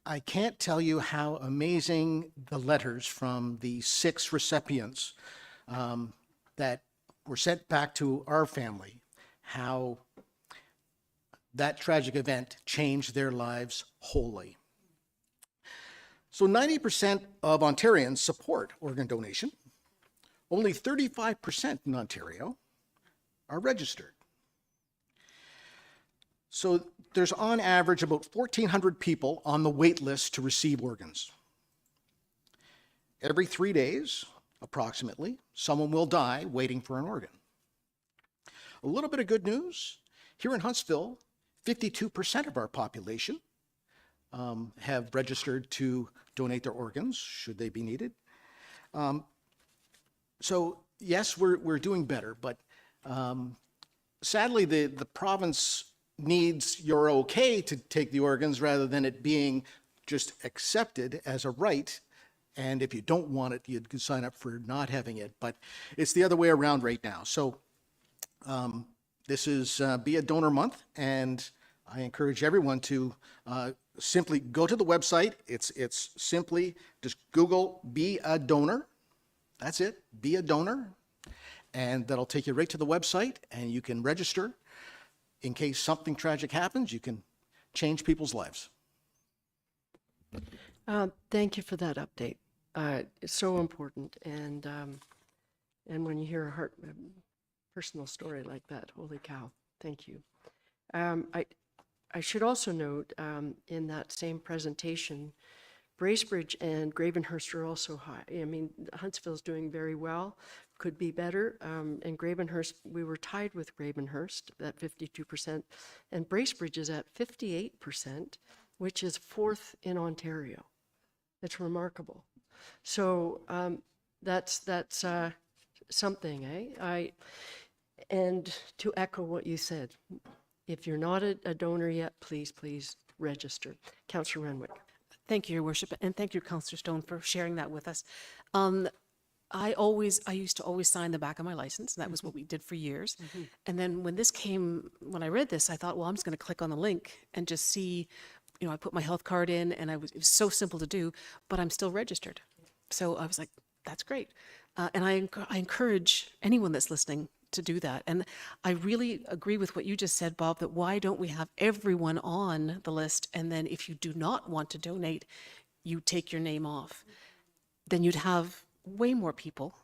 S6: I can't tell you how amazing the letters from the 6 recipients that were sent back to our family, how that tragic event changed their lives wholly. So 90% of Ontarians support organ donation. Only 35% in Ontario are registered. So there's on average about 1,400 people on the wait list to receive organs. Every 3 days, approximately, someone will die waiting for an organ. A little bit of good news. Here in Huntsville, 52% of our population have registered to donate their organs, should they be needed. So yes, we're doing better, but sadly the province needs your okay to take the organs rather than it being just accepted as a right. And if you don't want it, you could sign up for not having it. But it's the other way around right now. So this is Be a Donor Month, and I encourage everyone to simply go to the website. It's simply just Google "Be a Donor." That's it, "Be a Donor." And that'll take you right to the website, and you can register. In case something tragic happens, you can change people's lives.
S1: Thank you for that update. It's so important, and when you hear a personal story like that, holy cow! Thank you. I should also note in that same presentation, Bracebridge and Gravenhurst are also high. I mean, Huntsville's doing very well, could be better. And Gravenhurst, we were tied with Gravenhurst at 52%, and Bracebridge is at 58%, which is 4th in Ontario. It's remarkable. So that's something, eh? And to echo what you said, if you're not a donor yet, please register. Councillor Renwick.
S5: Thank you, Your Worship, and thank you, Councillor Stone, for sharing that with us. I used to always sign the back of my license, and that was what we did for years. And then when I read this, I thought, well, I'm just going to click on the link and just see, I put my health card in, and it was so simple to do, but I'm still registered. So I was like, that's great. And I encourage anyone that's listening to do that. And I really agree with what you just said, Bob, that why don't we have everyone on the list, and then if you do not want to donate, you take your name off. Then you'd have way more people.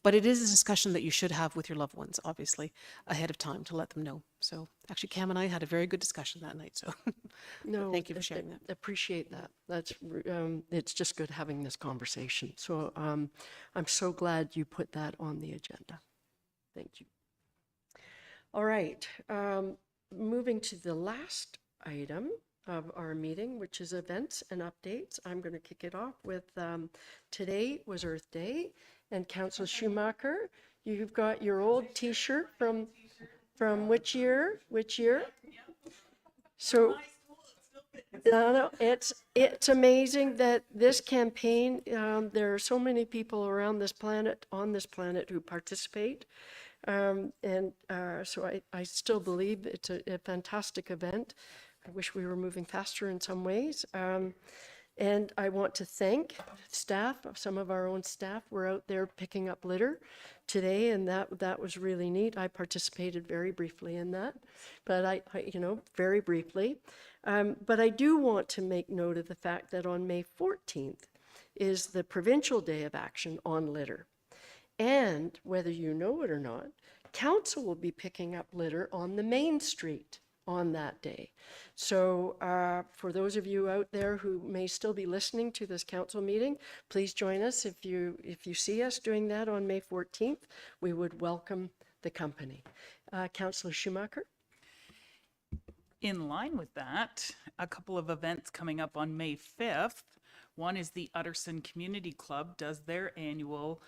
S5: But it is a discussion that you should have with your loved ones, obviously, ahead of time to let them know. So actually, Cam and I had a very good discussion that night. So
S1: No,
S5: thank you for sharing that.
S1: Appreciate that. That's it's just good having this conversation. So I'm so glad you put that on the agenda. Thank you. All right, moving to the last item of our meeting, which is events and updates. I'm going to kick it off with today was Earth Day, and Councillor Schumacher, you've got your old T-shirt from which year? Which year? So. No, it's amazing that this campaign, there are so many people around this planet, on this planet, who participate. So I still believe it's a fantastic event. I wish we were moving faster in some ways. And I want to thank staff. Some of our own staff were out there picking up litter today, and that was really neat. I participated very briefly in that, but I very briefly. But I do want to make note of the fact that on May 14th is the Provincial Day of Action on Litter. And whether you know it or not, Council will be picking up litter on the main street on that day. So for those of you out there who may still be listening to this council meeting, please join us. If you see us doing that on May 14th, we would welcome the company. Councillor Schumacher.
S2: In line with that, a couple of events coming up on May 5th. One is the Utterson Community Club does their annual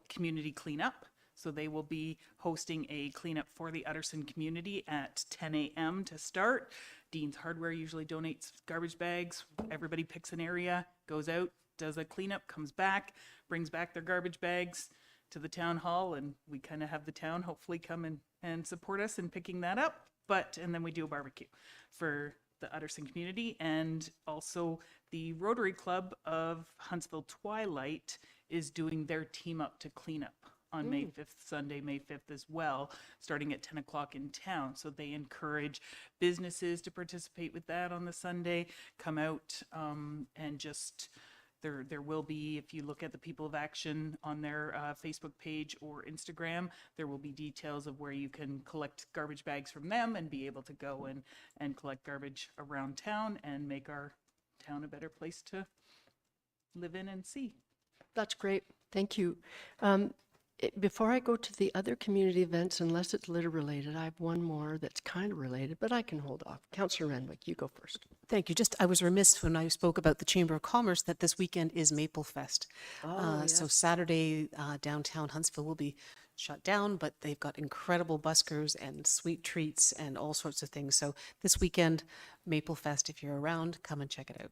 S2: community cleanup. So they will be hosting a cleanup for the Utterson community at 10 a.m. to start. Dean's Hardware usually donates garbage bags. Everybody picks an area, goes out, does a cleanup, comes back, brings back their garbage bags to the town hall, and we kind of have the town hopefully come and support us in picking that up. And then we do a barbecue for the Utterson community. And also the Rotary Club of Huntsville Twilight is doing their team up to clean up on May 5th, Sunday, May 5th as well, starting at 10 o'clock in town. So they encourage businesses to participate with that on the Sunday, come out and just, there will be, if you look at the People of Action on their Facebook page or Instagram, there will be details of where you can collect garbage bags from them and be able to go and collect garbage around town and make our town a better place to live in and see.
S1: That's great. Thank you. Before I go to the other community events, unless it's litter related, I have one more that's kind of related, but I can hold off. Councillor Renwick, you go first.
S5: Thank you. I was remiss when I spoke about the Chamber of Commerce that this weekend is Maple Fest. So Saturday, downtown Huntsville will be shut down, but they've got incredible buskers and sweet treats and all sorts of things. So this weekend, Maple Fest, if you're around, come and check it out.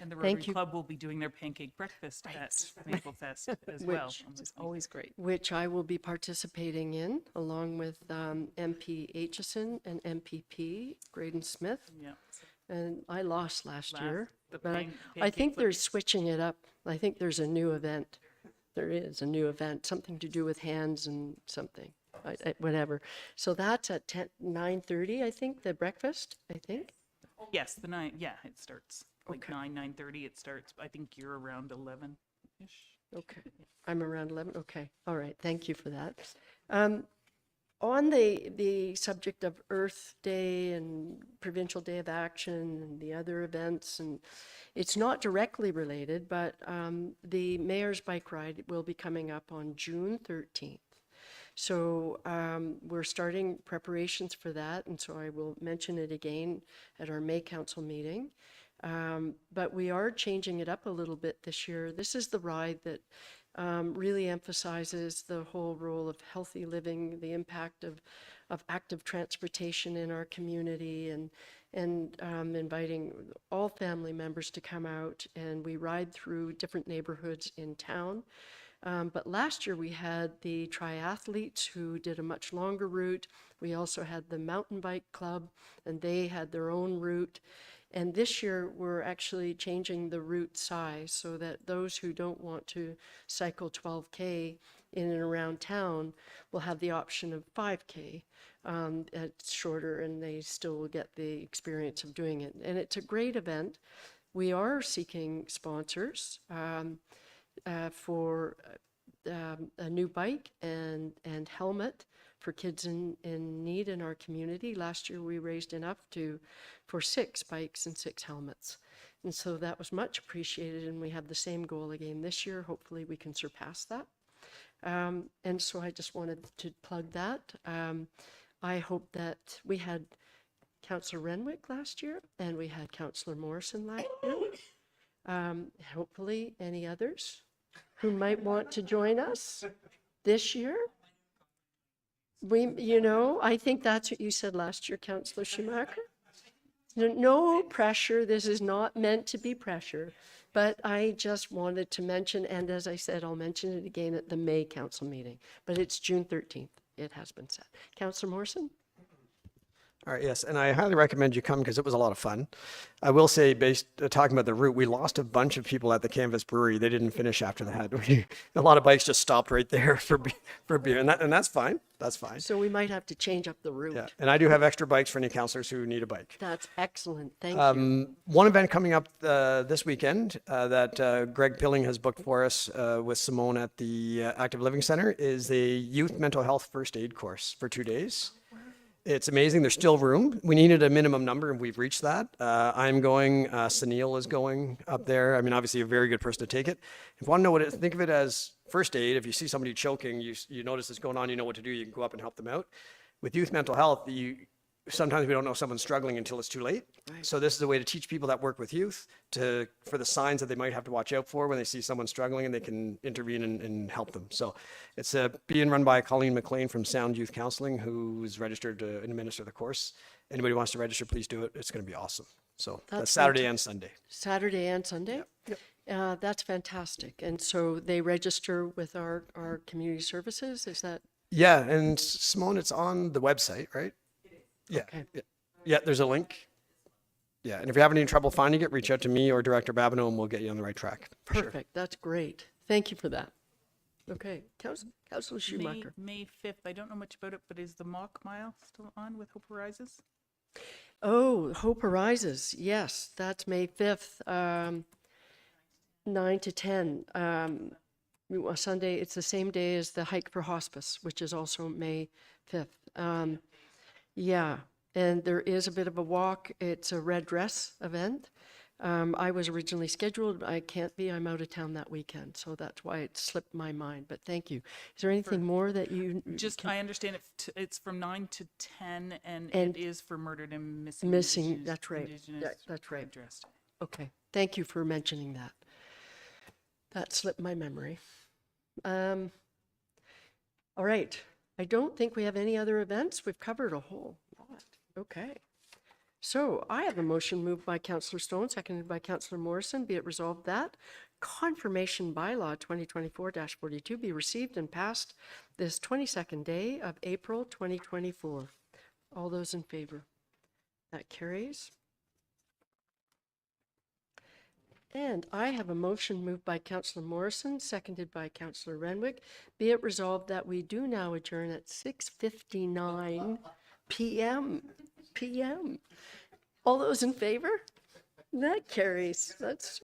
S2: And the
S1: Thank
S2: Rotary
S1: you.
S2: Club will be doing their pancake breakfast at Maple Fest as well.
S1: Which
S2: on this
S5: Always great.
S1: which I will be participating in, along with MP Aitchison and MPP Graydon Smith.
S2: Yeah.
S1: And I lost last year,
S2: the
S1: but
S2: pan-
S1: I
S2: pancake
S1: think they're
S2: flipping.
S1: switching it up. I think there's a new event. There is a new event, something to do with hands and something, whatever. So that's at 9:30, I think, the breakfast, I think.
S2: Yes, the 9, yeah, it starts like
S1: Okay.
S2: 9:30 it starts. I think you're around 11-ish.
S1: Okay, I'm around 11, okay, all right, thank you for that. On the subject of Earth Day and Provincial Day of Action and the other events, and it's not directly related, but the Mayor's Bike Ride will be coming up on June 13th. So we're starting preparations for that, and so I will mention it again at our May Council meeting. But we are changing it up a little bit this year. This is the ride that really emphasizes the whole role of healthy living, the impact of active transportation in our community, and inviting all family members to come out, and we ride through different neighborhoods in town. But last year we had the triathletes who did a much longer route. We also had the mountain bike club, and they had their own route. And this year, we're actually changing the route size so that those who don't want to cycle 12K in and around town will have the option of 5K. It's shorter, and they still will get the experience of doing it. And it's a great event. We are seeking sponsors for a new bike and helmet for kids in need in our community. Last year, we raised enough for 6 bikes and 6 helmets. And so that was much appreciated, and we have the same goal again this year. Hopefully, we can surpass that. And so I just wanted to plug that. I hope that we had Councillor Renwick last year, and we had Councillor Morrison last year. Hopefully, any others who might want to join us this year. I think that's what you said last year, Councillor Schumacher. No pressure. This is not meant to be pressure. But I just wanted to mention, and as I said, I'll mention it again at the May Council meeting. But it's June 13th. It has been said. Councillor Morrison?
S7: All right, yes, and I highly recommend you come because it was a lot of fun. I will say, talking about the route, we lost a bunch of people at the Canvas Brewery. They didn't finish after that. A lot of bikes just stopped right there for beer, and that's fine. That's fine.
S1: So we might have to change up the route.
S7: Yeah, and I do have extra bikes for any councillors who need a bike.
S1: That's excellent. Thank you.
S7: One event coming up this weekend that Greg Pilling has booked for us with Simone at the Active Living Center is a youth mental health first aid course for 2 days. It's amazing. There's still room. We needed a minimum number, and we've reached that. I'm going. Sunil is going up there. I mean, obviously, a very good person to take it. If you want to know what it is, think of it as first aid. If you see somebody choking, you notice this going on, you know what to do. You can go up and help them out. With youth mental health, sometimes we don't know someone's struggling until it's too late. Right. So this is a way to teach people that work with youth for the signs that they might have to watch out for when they see someone struggling, and they can intervene and help them. So it's being run by Colleen McLean from Sound Youth Counseling, who's registered to administer the course. Anybody who wants to register, please do it. It's going to be awesome. So that's Saturday and Sunday.
S1: Saturday and Sunday? Yep. That's fantastic. And so they register with our community services? Is that?
S7: Yeah, and Simone, it's on the website, right? Yeah.
S1: Okay.
S7: Yeah, there's a link. Yeah, and if you're having any trouble finding it, reach out to me or Director Babineau, and we'll get you on the right track.
S1: Perfect. That's great. Thank you for that. Okay. Councillor Schumacher.
S2: May 5th. I don't know much about it, but is the Mock Mile still on with Hope Arises?
S1: Oh, Hope Arises. Yes, that's May 5th, 9 to 10. Sunday, it's the same day as the Hike for Hospice, which is also May 5th. Yeah, and there is a bit of a walk. It's a red dress event. I was originally scheduled. I can't be. I'm out of town that weekend, so that's why it slipped my mind. But thank you. Is there anything more that you
S2: I understand it's from 9 to 10, and it is for murdered and missing.
S1: That's right.
S2: Indigenous
S1: That's right.
S2: addressed.
S1: Okay. Thank you for mentioning that. That slipped my memory. All right. I don't think we have any other events. We've covered a whole lot. Okay. So I have a motion moved by Councillor Stone, seconded by Councillor Morrison. Be it resolved that confirmation bylaw 2024-42 be received and passed this 22nd day of April 2024. All those in favor? That carries. And I have a motion moved by Councillor Morrison, seconded by Councillor Renwick. Be it resolved that we do now adjourn at 6:59 p.m. All those in favor? That carries. That's